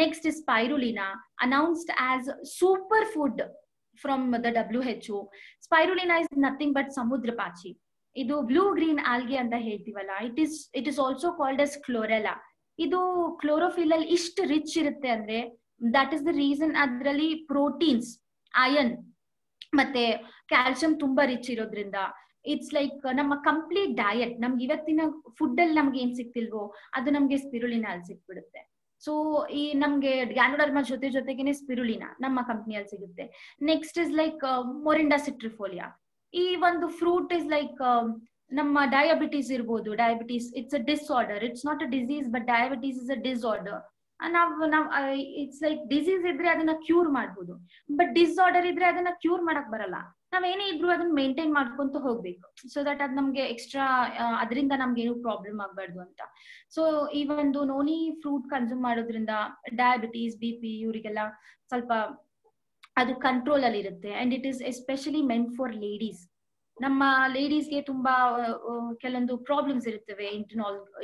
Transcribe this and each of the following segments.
Next is spirulina, announced as superfood from the WHO. Spirulina is nothing but samudra pachi. ಇದು blue green algae ಅಂತ ಹೇಳ್ತೀವಲ್ಲ, it is also called as chlorella. ಇದು chlorophyll ಅಲ್ಲಿ ಇಷ್ಟು rich ಇರುತ್ತೆ ಅಂದ್ರೆ, that is the reason ಅದರಲ್ಲಿ proteins, iron ಮತ್ತೆ ಕ್ಯಾಲ್ಸಿಯಂ ತುಂಬಾ ರಿಚ್ ಇರೋದ್ರಿಂದ ಇಟ್ಸ್ ಲೈಕ್ ನಮ್ಮ ಕಂಪ್ಲೀಟ್ ಡಯಟ್, ನಮ್ಗೆ ಇವತ್ತಿನ ಫುಡ್ ಅಲ್ಲಿ ನಮ್ಗೆ ಏನ್ ಸಿಕ್ತಿಲ್ವೋ ಅದು ನಮ್ಗೆ ಸ್ಪಿರುಲಿನಾ ಅಲ್ಲಿ ಸಿಕ್ಬಿಡುತ್ತೆ. ಸೊ ಈ ನಮ್ಗೆ ಗ್ಯಾನೋಡರ್ಮಾ ಜೊತೆಗೇನೆ ಸ್ಪಿರುಲಿನಾ ನಮ್ಮ ಕಂಪ್ನಿಯಲ್ಲಿ ಸಿಗುತ್ತೆ. Next is like morinda citrifolia. ಈ ಒಂದು ಫ್ರೂಟ್ ಇಸ್ ಲೈಕ್ ನಮ್ಮ ಡಯಾಬಿಟೀಸ್ ಇರ್ಬೋದು. Diabetes it's a disorder, it's not a disease, but diabetes is a disorder. ನಾವ್ ಇಟ್ಸ್ ಲೈಕ್ ಡಿಸೀಸ್ ಇದ್ರೆ ಅದನ್ನ ಕ್ಯೂರ್ ಮಾಡ್ಬೋದು, ಬಟ್ ಡಿಸ್ಆರ್ಡರ್ ಇದ್ರೆ ಅದನ್ನ ಕ್ಯೂರ್ ಮಾಡಕ್ ಬರಲ್ಲ. ನಾವೇನೇ ಇದ್ರು ಅದನ್ನ ಮೇಂಟೈನ್ ಮಾಡ್ಕೊಂತ ಹೋಗ್ಬೇಕು, ಸೊ ದಟ್ ಅದ್ ನಮ್ಗೆ ಎಕ್ಸ್ಟ್ರಾ ಅದರಿಂದ ನಮ್ಗೆ ಏನು ಪ್ರಾಬ್ಲಮ್ ಆಗ್ಬಾರ್ದು ಅಂತ. ಸೊ ಈ ಒಂದು ನೋನಿ ಫ್ರೂಟ್ ಕನ್ಸ್ಯೂಮ್ ಮಾಡೋದ್ರಿಂದ ಡಯಾಬಿಟೀಸ್, BP ಇವರಿಗೆಲ್ಲ ಸ್ವಲ್ಪ ಅದು ಕಂಟ್ರೋಲ್ ಅಲ್ಲಿ ಇರುತ್ತೆ. And it is especially meant for ladies. ನಮ್ಮ ಲೇಡೀಸ್ಗೆ ತುಂಬಾ ಕೆಲವೊಂದು ಪ್ರಾಬ್ಲಮ್ಸ್ ಇರುತ್ತವೆ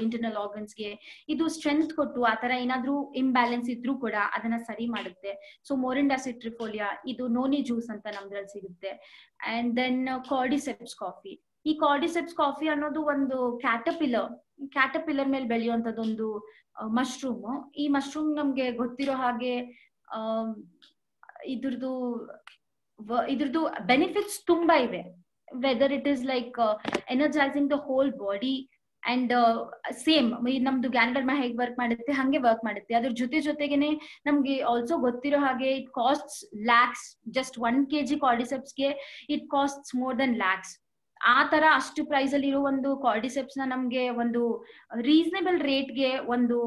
ಇಂಟರ್ನಲ್ ಆರ್ಗನ್ಸ್ಗೆ. ಇದು ಸ್ಟ್ರೆಂತ್ ಕೊಟ್ಟು ಆ ತರ ಏನಾದ್ರೂ ಇಂಬ್ಯಾಲೆನ್ಸ್ ಇದ್ರೂ ಕೂಡ ಅದನ್ನ ಸರಿ ಮಾಡುತ್ತೆ. ಸೊ ಮೊರಿಂಡಾ ಸಿಟ್ರಿಫೋಲಿಯಾ ಇದು ನೋನಿ ಜ್ಯೂಸ್ ಅಂತ ನಮ್ದ್ರಲ್ಲಿ ಸಿಗುತ್ತೆ. And then cordyceps coffee. ಈ ಕಾರ್ಡಿಸೆಪ್ಸ್ ಕಾಫಿ ಅನ್ನೋದು ಒಂದು ಕ್ಯಾಟಪಿಲ್ಲರ್ ಮೇಲೆ ಬೆಳೆಯುವಂತದೊಂದು ಮಶ್ರೂಮ್. ಈ ಮಶ್ರೂಮ್ ನಮ್ಗೆ ಗೊತ್ತಿರೋ ಹಾಗೆ ಇದ್ರದ್ದು ಬೆನಿಫಿಟ್ಸ್ ತುಂಬಾ ಇವೆ. Weather it is like energising the whole body and same ನಮ್ದು ಗ್ಯಾನೋಡರ್ಮಾ ಹೇಗೆ ವರ್ಕ್ ಮಾಡುತ್ತೆ ಹಂಗೆ ವರ್ಕ್ ಮಾಡುತ್ತೆ. ಅದ್ರ ಜೊತೆಗೇನೆ ನಮ್ಗೆ ಆಲ್ಸೋ ಗೊತ್ತಿರೋ ಹಾಗೆ it costs lakhs. Just 1 kg ಕಾರ್ಡಿಸೆಪ್ಸ್ಗೆ it costs more than lakhs. ಆ ತರ ಅಷ್ಟು ಪ್ರೈಸ್ ಅಲ್ಲಿ ಇರೋ ಒಂದು ಕಾರ್ಡಿಸೆಪ್ಸ್ ನ ನಮ್ಗೆ ಒಂದು ರೀಸನೇಬಲ್ ರೇಟ್ಗೆ ಒಂದು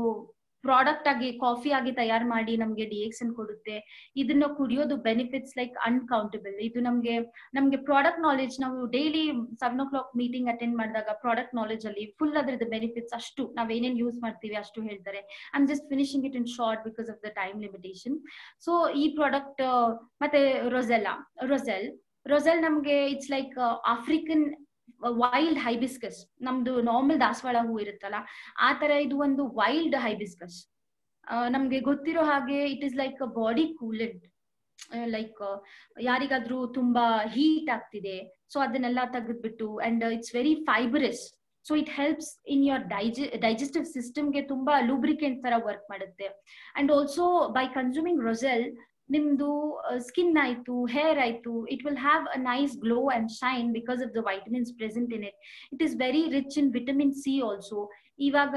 ಪ್ರಾಡಕ್ಟ್ ಆಗಿ ಕಾಫಿ ಆಗಿ ತಯಾರು ಮಾಡಿ ನಮ್ಗೆ DXN ಕೊಡುತ್ತೆ. ಇದನ್ನ ಕುಡಿಯೋದು ಬೆನಿಫಿಟ್ಸ್ ಲೈಕ್ ಅನ್ಕೌಂಟಬಲ್. ಇದು ನಮ್ಗೆ ಪ್ರಾಡಕ್ಟ್ ನಾಲೆಜ್, ನಾವು ಡೈಲಿ 7 o'clock ಮೀಟಿಂಗ್ ಅಟೆಂಡ್ ಮಾಡಿದಾಗ ಪ್ರಾಡಕ್ಟ್ ನಾಲೆಜ್ ಅಲ್ಲಿ ಫುಲ್ ಅದ್ರದ್ದು ಬೆನಿಫಿಟ್ಸ್ ಅಷ್ಟು ನಾವ್ ಏನೇನ್ ಯೂಸ್ ಮಾಡ್ತೀವಿ ಅಷ್ಟು ಹೇಳ್ತಾರೆ. I am just finishing it in short because of the time limitation. So ಈ ಪ್ರಾಡಕ್ಟ್ ಮತ್ತೆ ರೊಜೆಲ್ ನಮ್ಗೆ it's like African wild hibiscus. ನಮ್ದು ನಾರ್ಮಲ್ ದಾಸವಾಳ ಹೂ ಇರುತ್ತಲ್ಲ ಆ ತರ ಇದು ಒಂದು ವೈಲ್ಡ್ ಹೈಬಿಸ್ಕಸ್. ನಮ್ಗೆ ಗೊತ್ತಿರೋ ಹಾಗೆ it is like a body coolant. Like ಯಾರಿಗಾದ್ರೂ ತುಂಬಾ ಹೀಟ್ ಆಗ್ತಿದೆ, ಸೊ ಅದನ್ನೆಲ್ಲ ತೆಗೆದ್ಬಿಟ್ಟು, and it's very fibrous. So it helps in your digestive ಸಿಸ್ಟಮ್ಗೆ ತುಂಬಾ ಲೂಬ್ರಿಕೆಂಟ್ ತರ ವರ್ಕ್ ಮಾಡುತ್ತೆ. And also by consuming roselle ನಿಮ್ದು ಸ್ಕಿನ್ ಆಯ್ತು, ಹೇರ್ ಆಯ್ತು, it will have a nice glow and shine because of the vitamins present in it. It is very rich in vitamin C also. ಇವಾಗ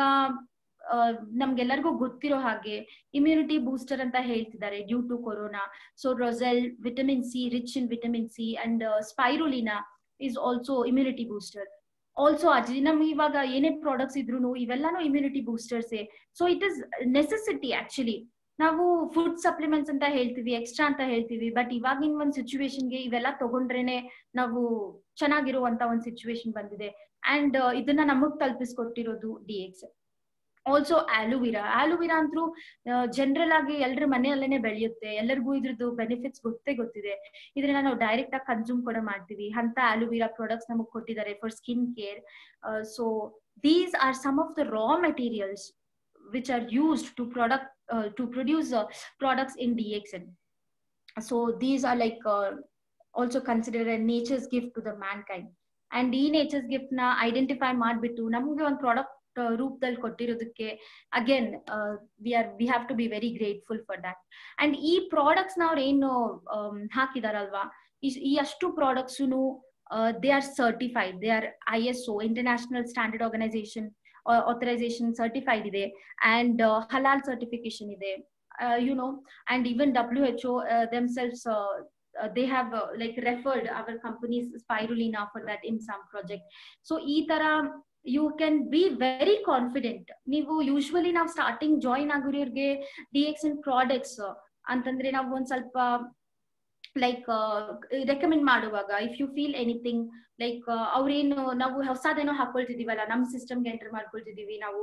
ನಮ್ಗೆಲ್ಲರಿಗೂ ಗೊತ್ತಿರೋ ಹಾಗೆ immunity booster ಅಂತ ಹೇಳ್ತಿದ್ದಾರೆ due to corona. So roselle vitamin C, rich in vitamin C, and spirulina is also immunity booster. Also ನಮ್ಗೆ ಇವಾಗ ಏನೇ products ಇದ್ರು ಇವೆಲ್ಲಾನು ಇಮ್ಯುನಿಟಿ ಬೂಸ್ಟರ್ಸೇ. So it is necessity actually. ನಾವು ಫುಡ್ ಸಪ್ಲಿಮೆಂಟ್ಸ್ ಅಂತ ಹೇಳ್ತೀವಿ, ಎಕ್ಸ್ಟ್ರಾ ಅಂತ ಹೇಳ್ತೀವಿ, ಬಟ್ ಇವಾಗಿನ ಒಂದು ಸಿಚುವೇಶನ್ಗೆ ಇವೆಲ್ಲ ತಗೊಂಡ್ರೇನೆ ನಾವು ಚೆನ್ನಾಗಿರುವಂತ ಒಂದು ಸಿಚುವೇಶನ್ ಬಂದಿದೆ. ಅಂಡ್ ಇದನ್ನ ನಮಗ್ ತಲುಪಿಸ್ಕೊಟ್ಟಿರೋದು DXN. ಆಲ್ಸೋ ಆಲೋವಿರಾ ಅಂತೂ ಜನರಲ್ ಆಗಿ ಎಲ್ಲರ ಮನೆಯಲ್ಲೇನೆ ಬೆಳೆಯುತ್ತೆ. ಎಲ್ಲರಿಗೂ ಇದ್ರದ್ದು ಬೆನಿಫಿಟ್ಸ್ ಗೊತ್ತಿದೆ. ಇದನ್ನ ನಾವು ಡೈರೆಕ್ಟ್ ಆಗಿ ಕನ್ಸ್ಯೂಮ್ ಕೂಡ ಮಾಡ್ತೀವಿ. ಅಂತ ಆಲೋವಿರಾ ಪ್ರಾಡಕ್ಟ್ಸ್ ನಮಗ್ ಕೊಟ್ಟಿದ್ದಾರೆ for skin care. So these are some of the raw materials which are used to produce products in DXN. So these are like also considered a nature's gift to the mankind. And ee nature's gift na identify ಮಾಡ್ಬಿಟ್ಟು ನಮಗೆ ಒಂದು product ರೂಪದಲ್ಲಿ ಕೊಟ್ಟಿರೋದಕ್ಕೆ again we have to be very grateful for that. And ಈ products ನ ಅವ್ರು ಏನು ಹಾಕಿದಾರಲ್ವಾ, ಈ ಅಷ್ಟು products they are certified. They are ISO, International Standard Organization authorization certified ಇದೆ, and halal certification ಇದೆ, and even WHO themselves they have like referred our company's spirulina for that IMSAM project. So ee tara you can be very confident. ನೀವು usually ನಾವು starting join ಆಗಿರೋರಿಗೆ DXN products ಅಂತಂದ್ರೆ ನಾವು ಒಂದ್ ಸ್ವಲ್ಪ like recommend ಮಾಡುವಾಗ if you feel anything like ಅವ್ರೇನು ನಾವು ಹೊಸದೇನೋ ಹಾಕೊಳ್ತಿದೀವಲ್ಲ, ನಮ್ ಸಿಸ್ಟಮ್ಗೆ ಎಂಟರ್ ಮಾಡ್ಕೊಳ್ತಿದೀವಿ, ನಾವು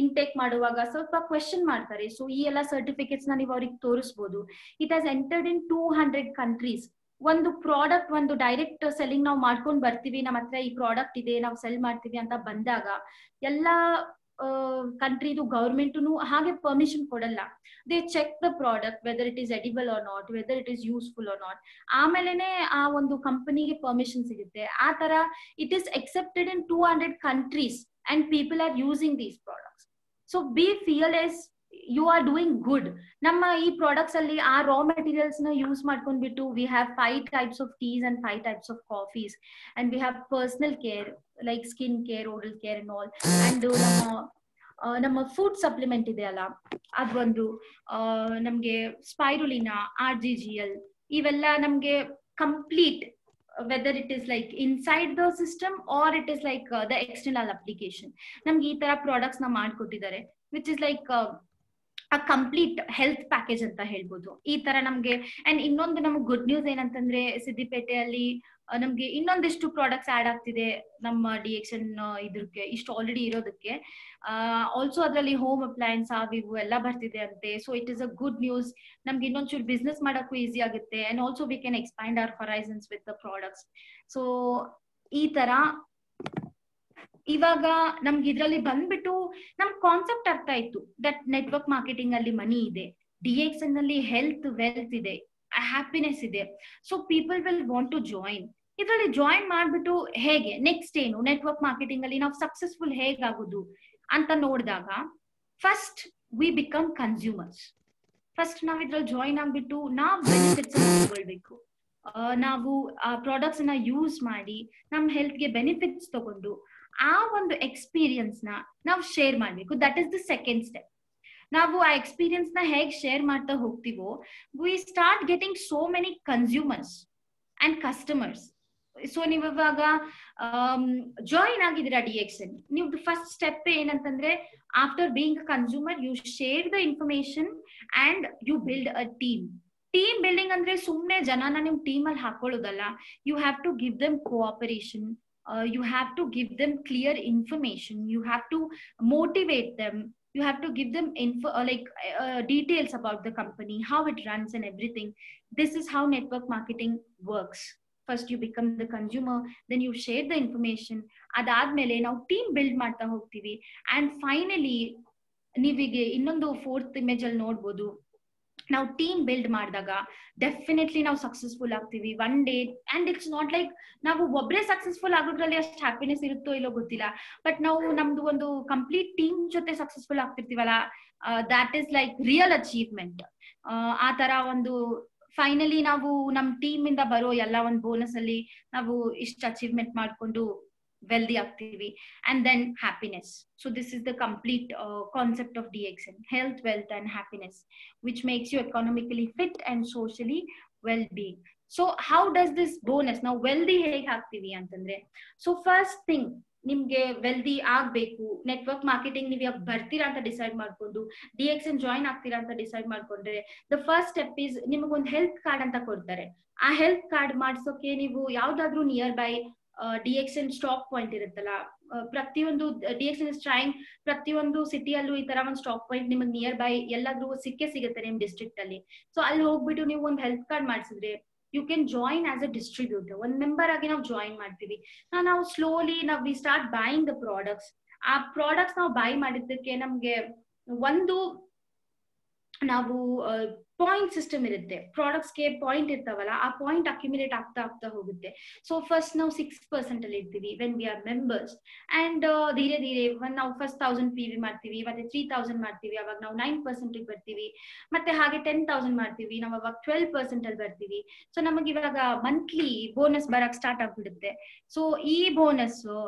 ಇನ್ಟೇಕ್ ಮಾಡುವಾಗ ಸ್ವಲ್ಪ ಕ್ವೆಶನ್ ಮಾಡ್ತಾರೆ. ಸೊ ಈ ಎಲ್ಲ ಸರ್ಟಿಫಿಕೇಟ್ಸ್ ನ ನೀವು ಅವ್ರಿಗೆ ತೋರಿಸಬಹುದು. It has entered in 200 countries. ಒಂದು ಪ್ರಾಡಕ್ಟ್ ಒಂದು ಡೈರೆಕ್ಟ್ ಸೆಲ್ಲಿಂಗ್ ನಾವು ಮಾಡ್ಕೊಂಡ್ ಬರ್ತೀವಿ, ನಮ್ಮ ಹತ್ರ ಈ ಪ್ರಾಡಕ್ಟ್ ಇದೆ ನಾವು ಸೆಲ್ ಮಾಡ್ತೀವಿ ಅಂತ ಬಂದಾಗ ಎಲ್ಲಾ ಕಂಟ್ರಿದು ಗವರ್ಮೆಂಟ್ನು ಹಾಗೆ ಪರ್ಮಿಷನ್ ಕೊಡಲ್ಲ. They check the product whether it is edible or not, whether it is useful or not, ಆಮೇಲೆನೆ ಆ ಒಂದು ಕಂಪನಿಗೆ ಪರ್ಮಿಷನ್ ಸಿಗುತ್ತೆ. ಆ ತರ it is accepted in 200 countries and people are using these products. So be fearless, you are doing good. ನಮ್ಮ ಈ products ಅಲ್ಲಿ ಆ ರಾ ಮೆಟೀರಿಯಲ್ಸ್ ನ ಯೂಸ್ ಮಾಡ್ಕೊಂಡ್ಬಿಟ್ಟು we have 5 types of teas and 5 types of coffees and we have personal care like skin care, oral care and all. And ನಮ್ಮ food supplement ಇದೆ ಅಲ್ಲ, ಅದೊಂದು ನಮ್ಗೆ ಸ್ಪೈರುಲಿನಾ, RGGL, ಇವೆಲ್ಲ ನಮ್ಗೆ complete whether it is like inside the system or it is like the external application, ನಮ್ಗೆ ಈ ತರ ಪ್ರಾಡಕ್ಟ್ಸ್ ನ ಮಾಡ್ಕೊಟ್ಟಿದ್ದಾರೆ which is like a complete health package ಅಂತ ಹೇಳ್ಬೋದು. ಈ ತರ ನಮ್ಗೆ ಅಂಡ್ ಇನ್ನೊಂದು ನಮ್ಗೆ ಗುಡ್ ನ್ಯೂಸ್ ಏನಂತಂದ್ರೆ ಸಿದ್ದಿಪೇಟೆಯಲ್ಲಿ ನಮ್ಗೆ ಇನ್ನೊಂದಿಷ್ಟು ಪ್ರಾಡಕ್ಟ್ಸ್ ಆಡ್ ಆಗ್ತಿದೆ ನಮ್ಮ ಡಿಎಕ್ಸನ್ ಇದ್ರಕ್ಕೆ, ಇಷ್ಟು ಆಲ್ರೆಡಿ ಇರೋದಕ್ಕೆ. ಆಲ್ಸೋ ಅದರಲ್ಲಿ ಹೋಮ್ ಅಪ್ಲಯನ್ಸ್ ಇವು ಎಲ್ಲ ಬರ್ತಿದೆ ಅಂತೆ. So it is a good news. ನಮ್ಗೆ ಇನ್ನೊಂಚೂರು ಬಿಸ್ನೆಸ್ ಮಾಡಕ್ಕೂ ಈಸಿ ಆಗುತ್ತೆ and also we can expand our horizons with the products. So ಈ ತರ ಇವಾಗ ನಮ್ಗೆ ಇದ್ರಲ್ಲಿ ಬಂದ್ಬಿಟ್ಟು ನಮ್ ಕಾನ್ಸೆಪ್ಟ್ ಅರ್ಥ ಆಯ್ತು ದಟ್ ನೆಟ್ವರ್ಕ್ ಮಾರ್ಕೆಟಿಂಗ್ ಅಲ್ಲಿ ಮನಿ ಇದೆ, ಡಿಎಕ್ಸನ್ ಅಲ್ಲಿ ಹೆಲ್ತ್ ವೆಲ್ತ್ ಇದೆ, ಹ್ಯಾಪಿನೆಸ್ ಇದೆ. So people will want to join. ಇದ್ರಲ್ಲಿ ಜಾಯಿನ್ ಮಾಡ್ಬಿಟ್ಟು ಹೇಗೆ ನೆಕ್ಸ್ಟ್ ಏನು ನೆಟ್ವರ್ಕ್ ಮಾರ್ಕೆಟಿಂಗ್ ಅಲ್ಲಿ ನಾವು ಸಕ್ಸಸ್ಫುಲ್ ಹೇಗಾಗುದು ಅಂತ ನೋಡಿದಾಗ first we become consumers. First ನಾವ್ ಇದ್ರಲ್ಲಿ ಜಾಯಿನ್ ಆಗ್ಬಿಟ್ಟು ನಾವ್ ಬೆನಿಫಿಟ್ಸ್ ತಗೊಳ್ಬೇಕು. ನಾವು ಆ ಪ್ರಾಡಕ್ಟ್ಸ್ ನ ಯೂಸ್ ಮಾಡಿ ನಮ್ ಹೆಲ್ತ್ ಗೆ ಬೆನಿಫಿಟ್ಸ್ ತಗೊಂಡು ಆ ಒಂದು ಎಕ್ಸ್ಪೀರಿಯನ್ಸ್ ನ ನಾವು ಶೇರ್ ಮಾಡ್ಬೇಕು. That is the second step. ನಾವು ಆ ಎಕ್ಸ್ಪೀರಿಯನ್ಸ್ ನ ಹೇಗ್ ಶೇರ್ ಮಾಡ್ತಾ ಹೋಗ್ತೀವೋ we start getting so many consumers and customers. So ನೀವು ಇವಾಗ ಜಾಯಿನ್ ಆಗಿದ್ದೀರಾ ಡಿಎಕ್ಸನ್, ನೀವು ಫಸ್ಟ್ ಸ್ಟೆಪ್ ಏನಂತಂದ್ರೆ after being consumer you share the information and you build a team. Team building ಅಂದ್ರೆ ಸುಮ್ನೆ ಜನನ ನಿಮ್ ಟೀಮ್ ಅಲ್ಲಿ ಹಾಕೊಳ್ಳೋದಲ್ಲ. You have to give them cooperation, you have to give them clear information, you have to motivate them, you have to give them details about the company, how it runs and everything. This is how network marketing works. First you become the consumer, then you share the information, adadmele ನಾವು team build ಮಾಡ್ತಾ ಹೋಗ್ತೀವಿ. And finally ನೀವಿಗೆ ಇನ್ನೊಂದು fourth image ಅಲ್ಲಿ ನೋಡ್ಬೋದು, ನಾವು team build ಮಾಡಿದಾಗ definitely ನಾವು successful ಆಗ್ತೀವಿ one day. And it's not like ನಾವು ಒಬ್ಬರೇ ಸಕ್ಸಸ್ಫುಲ್ ಆಗೋದ್ರಲ್ಲಿ ಅಷ್ಟು ಹ್ಯಾಪಿನೆಸ್ ಇರುತ್ತೋ ಇಲ್ಲೋ ಗೊತ್ತಿಲ್ಲ, ಬಟ್ ನಾವು ನಮ್ದು ಒಂದು ಕಂಪ್ಲೀಟ್ ಟೀಮ್ ಜೊತೆ ಸಕ್ಸಸ್ಫುಲ್ ಆಗ್ತಿರ್ತೀವಲ್ಲ, that is like real achievement. ಆ ತರ ಒಂದು ಫೈನಲಿ ನಾವು ನಮ್ ಟೀಮ್ ಇಂದ ಬರೋ ಎಲ್ಲ ಒಂದು ಬೋನಸ್ ಅಲ್ಲಿ ನಾವು ಇಷ್ಟು ಅಚೀವ್ಮೆಂಟ್ ಮಾಡ್ಕೊಂಡು wealthy ಆಗ್ತೀವಿ. and then happiness. So this is the complete concept of DXN: health, wealth and happiness, which makes you economically fit and socially well-being. So how does this bonus now wealthy ಹೇಗೆ ಆಗ್ತೀವಿ ಅಂತಂದ್ರೆ, so first thing ನಿಮ್ಗೆ wealthy ಆಗ್ಬೇಕು, network marketing ನೀವು ಯಾಕೆ ಬರ್ತೀರಾ ಅಂತ decide ಮಾಡ್ಕೊಂಡು ಡಿಎಕ್ಸನ್ ಜಾಯಿನ್ ಆಗ್ತೀರಾ ಅಂತ ಡಿಸೈಡ್ ಮಾಡ್ಕೊಂಡ್ರೆ ದ ಫಸ್ಟ್ ಸ್ಟೆಪ್ ಇಸ್ ನಿಮಗೊಂದು ಹೆಲ್ತ್ ಕಾರ್ಡ್ ಅಂತ ಕೊಡ್ತಾರೆ. ಆ ಹೆಲ್ತ್ ಕಾರ್ಡ್ ಮಾಡ್ಸೋಕೆ ನೀವು ಯಾವ್ದಾದ್ರು near by Dixon stock point ಇರುತ್ತಲ್ಲ, ಪ್ರತಿಯೊಂದು ಡಿಎಕ್ಸನ್ ಇಸ್ ಟ್ರೈಂಗ್ ಪ್ರತಿಯೊಂದು ಸಿಟಿಯಲ್ಲೂ ಈ ತರ ಒಂದು ಸ್ಟಾಕ್ ಪಾಯಿಂಟ್ ನಿಮಗೆ ನಿಯರ್ ಬೈ ಎಲ್ಲಾದ್ರೂ ಸಿಗುತ್ತೆ ನಿಮ್ ಡಿಸ್ಟ್ರಿಕ್ಟ್ ಅಲ್ಲಿ. ಸೊ ಅಲ್ಲಿ ಹೋಗ್ಬಿಟ್ಟು ನೀವು ಒಂದು ಹೆಲ್ತ್ ಕಾರ್ಡ್ ಮಾಡಿಸಿದ್ರೆ you can join as a distributor. ಒಂದ್ ಮೆಂಬರ್ ಆಗಿ ನಾವು ಜಾಯಿನ್ ಮಾಡ್ತೀವಿ. ನಾವು ಸ್ಲೋಲಿ ನಾವು we start buying the products. ಆ ಪ್ರಾಡಕ್ಟ್ಸ್ ನಾವು ಬೈ ಮಾಡಿದ್ದಕ್ಕೆ ನಮ್ಗೆ ಒಂದು ನಾವು ಪಾಯಿಂಟ್ ಸಿಸ್ಟಮ್ ಇರುತ್ತೆ, ಪ್ರಾಡಕ್ಟ್ಸ್ ಗೆ ಪಾಯಿಂಟ್ ಇರ್ತಾವಲ್ಲ, ಆ ಪಾಯಿಂಟ್ ಅಕ್ಯುಮಿಲೇಟ್ ಆಗ್ತಾ ಹೋಗುತ್ತೆ. ಸೊ ಫಸ್ಟ್ ನಾವು 6% ಅಲ್ಲಿ ಇರ್ತೀವಿ when we are members. And ಧೀರೆ ಧೀರೆ ನಾವು ಫಸ್ಟ್ 1000 PV ಮಾಡ್ತೀವಿ, ಮತ್ತೆ 3000 ಮಾಡ್ತೀವಿ, ಅವಾಗ ನಾವು 9% ಬರ್ತೀವಿ. ಮತ್ತೆ ಹಾಗೆ 10,000 ಮಾಡ್ತೀವಿ, ನಾವು ಅವಾಗ 12% ಅಲ್ಲಿ ಬರ್ತೀವಿ. ಸೊ ನಮಗೆ ಇವಾಗ ಮಂತ್ಲಿ ಬೋನಸ್ ಬರಕ್ ಸ್ಟಾರ್ಟ್ ಆಗ್ಬಿಡುತ್ತೆ. ಸೊ ಈ ಬೋನಸ್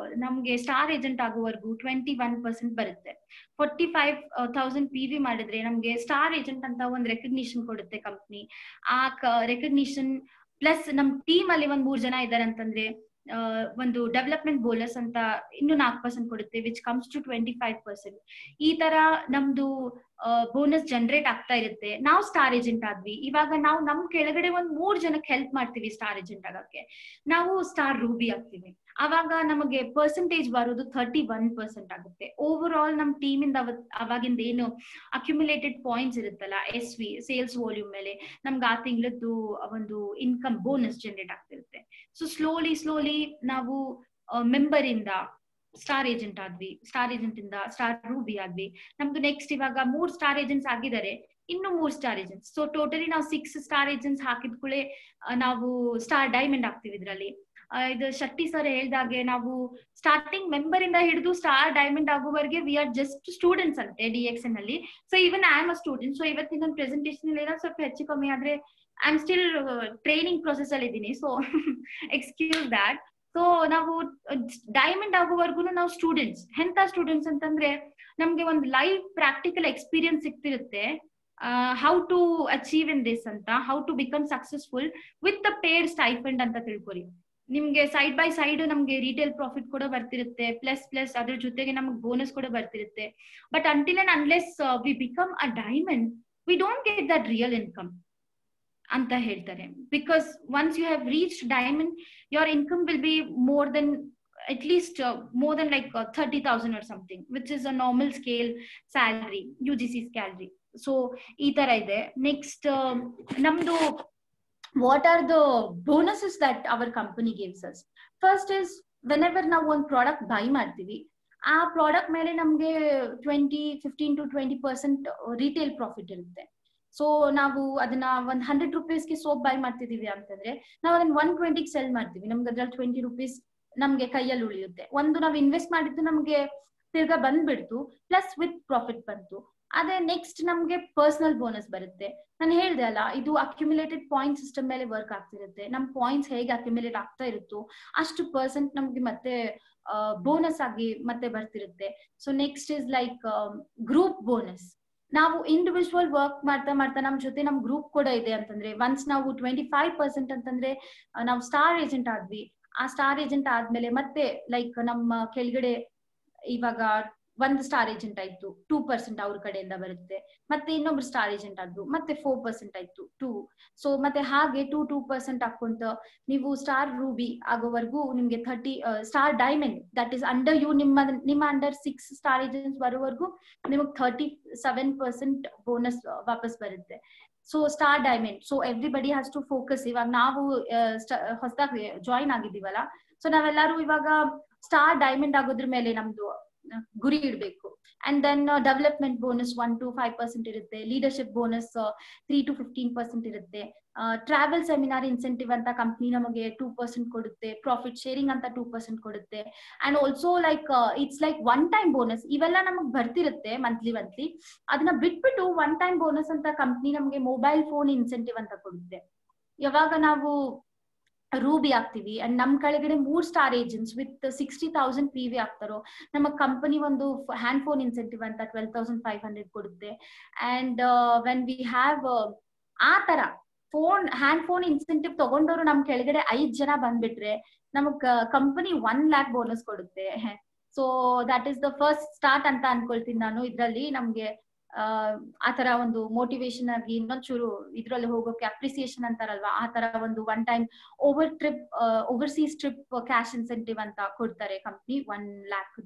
ನಮ್ಗೆ ಸ್ಟಾರ್ ಏಜೆಂಟ್ ಆಗುವವರೆಗೂ 21% ಬರುತ್ತೆ. 45,000 PV ಮಾಡಿದ್ರೆ ನಮ್ಗೆ ಸ್ಟಾರ್ ಏಜೆಂಟ್ ಅಂತ ಒಂದು ರೆಕಗ್ನಿಷನ್ ಕೊಡುತ್ತೆ ಕಂಪ್ನಿ. ಆ ರೆಕಗ್ನಿಷನ್ ಪ್ಲಸ್ ನಮ್ ಟೀಮ್ ಅಲ್ಲಿ 3 ಜನ ಇದ್ದಾರೆ ಅಂತಂದ್ರೆ ಒಂದು ಡೆವಲಪ್ಮೆಂಟ್ ಬೋನಸ್ ಅಂತ ಇನ್ನು 4% ಕೊಡುತ್ತೆ, ವಿಚ್ ಕಮ್ಸ್ ಟು 25%. ಈ ತರ ನಮ್ದು ಬೋನಸ್ ಜನರೇಟ್ ಆಗ್ತಾ ಇರುತ್ತೆ. ನಾವು ಸ್ಟಾರ್ ಏಜೆಂಟ್ ಆದ್ವಿ, ಇವಾಗ ನಾವು ನಮ್ ಕೆಳಗಡೆ 3 ಜನಕ್ಕೆ ಹೆಲ್ಪ್ ಮಾಡ್ತೀವಿ ಸ್ಟಾರ್ ಏಜೆಂಟ್ ಆಗಕ್ಕೆ, ನಾವು ಸ್ಟಾರ್ ರೂಬಿ ಆಗ್ತೀವಿ. ಅವಾಗ ನಮಗೆ ಪರ್ಸೆಂಟೇಜ್ ಬರೋದು 31% ಆಗುತ್ತೆ. ಓವರ್ ಆಲ್ ನಮ್ ಟೀಮ್ ಇಂದ ಅವಾಗಿಂದ ಏನು ಅಕ್ಯುಮುಲೇಟೆಡ್ ಪಾಯಿಂಟ್ಸ್ ಇರುತ್ತಲ್ಲ SV ಸೇಲ್ಸ್ ವಾಲ್ಯೂಮ್ ಮೇಲೆ ನಮ್ಗೆ ಆ ತಿಂಗಳದ್ದು ಒಂದು ಇನ್ಕಮ್ ಬೋನಸ್ ಜನರೇಟ್ ಆಗ್ತಿರುತ್ತೆ. ಸೊ ಸ್ಲೋಲಿ ನಾವು ಮೆಂಬರ್ ಇಂದ ಸ್ಟಾರ್ ಏಜೆಂಟ್ ಆದ್ವಿ, ಸ್ಟಾರ್ ಏಜೆಂಟ್ ಇಂದ ಸ್ಟಾರ್ ರೂಬಿ ಆದ್ವಿ. ನಮ್ದು ನೆಕ್ಸ್ಟ್ ಇವಾಗ 3 ಸ್ಟಾರ್ ಏಜೆಂಟ್ಸ್ ಆಗಿದ್ದಾರೆ, ಇನ್ನು 3 ಸ್ಟಾರ್ ಏಜೆಂಟ್ಸ್. ಸೊ ಟೋಟಲಿ ನಾವು 6 ಸ್ಟಾರ್ ಏಜೆಂಟ್ಸ್ ಹಾಕಿದ ಕೂಡಲೇ ನಾವು ಸ್ಟಾರ್ ಡೈಮಂಡ್ ಆಗ್ತೀವಿ ಇದ್ರಲ್ಲಿ. ಇದು ಶೆಟ್ಟಿ ಸರ್ ಹೇಳ್ದಾಗೆ ನಾವು ಸ್ಟಾರ್ಟಿಂಗ್ ಮೆಂಬರ್ ಇಂದ ಹಿಡಿದು ಸ್ಟಾರ್ ಡೈಮಂಡ್ ಆಗುವವರೆಗೆ ವಿ ಆರ್ ಜಸ್ಟ್ ಸ್ಟೂಡೆಂಟ್ಸ್ ಅಂತೆ DXN ಅಲ್ಲಿ. So even I am a student. So ಇವತ್ತಿನ ಪ್ರೆಸೆಂಟೇಷನ್ ಏನಾದ್ರು ಸ್ವಲ್ಪ ಹೆಚ್ಚು ಕಮ್ಮಿ ಆದ್ರೆ I am still training process ಅಲ್ಲಿ ಇದ್ದೀನಿ. So excuse that. ಸೊ ನಾವು ಡೈಮಂಡ್ ಆಗುವವರೆಗೂ ನಾವು ಸ್ಟೂಡೆಂಟ್ಸ್. ಎಂತ ಸ್ಟೂಡೆಂಟ್ಸ್ ಅಂತಂದ್ರೆ ನಮ್ಗೆ ಒಂದು ಲೈವ್ ಪ್ರಾಕ್ಟಿಕಲ್ ಎಕ್ಸ್ಪೀರಿಯನ್ಸ್ ಸಿಗ್ತಿರುತ್ತೆ. How to achieve in this ಅಂತ, how to become successful with the paid stipend ಅಂತ ತಿಳ್ಕೊರಿ. ನಿಮ್ಗೆ ಸೈಡ್ ಬೈ ಸೈಡ್ ನಮ್ಗೆ ರಿಟೇಲ್ ಪ್ರಾಫಿಟ್ ಕೂಡ ಬರ್ತಿರುತ್ತೆ, ಪ್ಲಸ್ ಅದ್ರ ಜೊತೆಗೆ ನಮ್ಗೆ ಬೋನಸ್ ಕೂಡ ಬರ್ತಿರುತ್ತೆ. But until and unless we become a diamond we don't get that real income ಅಂತ ಹೇಳ್ತಾರೆ. Because once you have reached diamond your income will be more than at least more than like 30,000 or something, which is a normal scale salary, UGC salary. So ee tara ide. Next namdu what are the bonuses that our company gives us? First is whenever now one product buy ಮಾಡ್ತೀವಿ, ಆ product ಮೇಲೆ ನಮ್ಗೆ 15 to 20% retail profit ಇರುತ್ತೆ. So ನಾವು ಅದನ್ನ ಒಂದ್ 100 ರೂಪೀಸ್ಗೆ soap by ಮಾಡ್ತಿದೀವಿ ಅಂತಂದ್ರೆ ನಾವು ಅದನ್ನ 120 ಸೆಲ್ ಮಾಡ್ತೀವಿ. ನಮ್ಗೆ ಅದ್ರಲ್ಲಿ 20 ರೂಪೀಸ್ ನಮ್ಗೆ ಕೈಯಲ್ಲಿ ಉಳಿಯುತ್ತೆ. ಒಂದು ನಾವು ಇನ್ವೆಸ್ಟ್ ಮಾಡಿದ್ದು ನಮ್ಗೆ ತಿರ್ಗಾ ಬಂದ್ಬಿಡ್ತು, ಪ್ಲಸ್ ವಿತ್ ಪ್ರಾಫಿಟ್ ಬಂತು. ಅದೇ ನೆಕ್ಸ್ಟ್ ನಮ್ಗೆ ಪರ್ಸನಲ್ ಬೋನಸ್ ಬರುತ್ತೆ. ನಾನು ಹೇಳ್ದೆ ಅಲ್ಲ, ಇದು ಅಕ್ಯುಮುಲೇಟೆಡ್ ಪಾಯಿಂಟ್ ಸಿಸ್ಟಮ್ ಮೇಲೆ ವರ್ಕ್ ಆಗ್ತಿರುತ್ತೆ. ನಮ್ ಪಾಯಿಂಟ್ಸ್ ಹೇಗೆ ಅಕ್ಯುಮುಲೇಟ್ ಆಗ್ತಾ ಇರುತ್ತೋ ಅಷ್ಟು ಪರ್ಸೆಂಟ್ ನಮ್ಗೆ ಮತ್ತೆ ಬೋನಸ್ ಆಗಿ ಮತ್ತೆ ಬರ್ತಿರುತ್ತೆ. So next is like group bonus. ನಾವು ಇಂಡಿವಿಜುವಲ್ ವರ್ಕ್ ಮಾಡ್ತಾ ಮಾಡ್ತಾ ನಮ್ ಜೊತೆ ನಮ್ ಗ್ರೂಪ್ ಕೂಡ ಇದೆ ಅಂತಂದ್ರೆ, ಒನ್ಸ್ ನಾವು 25% ಅಂತಂದ್ರೆ ನಾವು ಸ್ಟಾರ್ ಏಜೆಂಟ್ ಆದ್ವಿ. ಆ ಸ್ಟಾರ್ ಏಜೆಂಟ್ ಆದ್ಮೇಲೆ ಮತ್ತೆ ಲೈಕ್ ನಮ್ಮ ಕೆಳಗಡೆ ಇವಾಗ ಒಂದು ಸ್ಟಾರ್ ಏಜೆಂಟ್ ಆಯ್ತು, 2% ಅವ್ರ ಕಡೆಯಿಂದ ಬರುತ್ತೆ. ಮತ್ತೆ ಇನ್ನೊಬ್ರು ಸ್ಟಾರ್ ಏಜೆಂಟ್ ಆದ್ರು, ಮತ್ತೆ 4% ಆಯ್ತು 2. ಸೊ ಮತ್ತೆ ಹಾಗೆ 2% ಹಾಕೊಂತ ನೀವು ಸ್ಟಾರ್ ರೂಬಿ ಆಗೋವರೆಗೂ ನಿಮ್ಗೆ 30 star diamond that is under you, ನಿಮ್ಮ ಅಂಡರ್ 6 ಸ್ಟಾರ್ ಏಜೆಂಟ್ಸ್ ಬರೋವರೆಗೂ ನಿಮಗೆ 37% ಬೋನಸ್ ವಾಪಸ್ ಬರುತ್ತೆ. So star diamond. So everybody has to focus. ಇವಾಗ ನಾವು ಹೊಸದಾಗಿ ಜಾಯಿನ್ ಆಗಿದ್ದೀವಲ್ಲ, ಸೊ ನಾವೆಲ್ಲರೂ ಇವಾಗ ಸ್ಟಾರ್ ಡೈಮಂಡ್ ಆಗೋದ್ರ ಮೇಲೆ ನಮ್ದು ಗುರಿ ಇಡ್ಬೇಕು. And then development bonus 1 to 5% ಇರುತ್ತೆ. ಲೀಡರ್ಶಿಪ್ ಬೋನಸ್ 3 to 15% ಇರುತ್ತೆ. ಟ್ರಾವೆಲ್ ಸೆಮಿನಾರ್ ಇನ್ಸೆಂಟಿವ್ ಅಂತ ಕಂಪ್ನಿ ನಮಗೆ 2% ಕೊಡುತ್ತೆ. ಪ್ರಾಫಿಟ್ ಶೇರಿಂಗ್ ಅಂತ 2% ಕೊಡುತ್ತೆ. And also like it's like one time bonus. ಇವೆಲ್ಲ ನಮಗ್ ಬರ್ತಿರುತ್ತೆ ಮಂತ್ಲಿ. ಅದನ್ನ ಬಿಟ್ಬಿಟ್ಟು ಒನ್ ಟೈಮ್ ಬೋನಸ್ ಅಂತ ಕಂಪ್ನಿ ನಮಗೆ ಮೊಬೈಲ್ ಫೋನ್ ಇನ್ಸೆಂಟಿವ್ ಅಂತ ಕೊಡುತ್ತೆ. ಯಾವಾಗ ನಾವು ರೂಬಿ ಆಗ್ತೀವಿ ಅಂಡ್ ನಮ್ ಕೆಳಗಡೆ 3 ಸ್ಟಾರ್ ಏಜೆಂಟ್ಸ್ ವಿತ್ 60,000 PV ಆಗ್ತಾರೋ, ನಮ್ಮ ಕಂಪನಿ ಒಂದು ಹ್ಯಾಂಡ್ ಫೋನ್ ಇನ್ಸೆಂಟಿವ್ ಅಂತ 12,500 ಕೊಡುತ್ತೆ. ಅಂಡ್ ವೆನ್ ವಿ ಹ್ಯಾವ್ ಆ ತರ ಹ್ಯಾಂಡ್ ಫೋನ್ ಇನ್ಸೆಂಟಿವ್ ತಗೊಂಡವರು ನಮ್ ಕೆಳಗಡೆ 5 ಜನ ಬಂದ್ಬಿಟ್ರೆ ನಮಗ್ ಕಂಪನಿ 1 lakh ಬೋನಸ್ ಕೊಡುತ್ತೆ. So that is the first start ಅಂತ ಅನ್ಕೊಳ್ತೀನಿ ನಾನು. ಇದ್ರಲ್ಲಿ ನಮ್ಗೆ ಆತರ ಒಂದು ಮೋಟಿವೇಶನ್ ಆಗಿ ಇನ್ನೊಂಚೂರು ಇದ್ರಲ್ಲಿ ಹೋಗೋಕೆ ಅಪ್ರಿಸಿಯೇಷನ್ ಅಂತಾರಲ್ವಾ, ಆ ತರ ಒಂದು one time overseas trip cash incentive ಅಂತ ಕೊಡ್ತಾರೆ ಕಂಪ್ನಿ 1 lakh.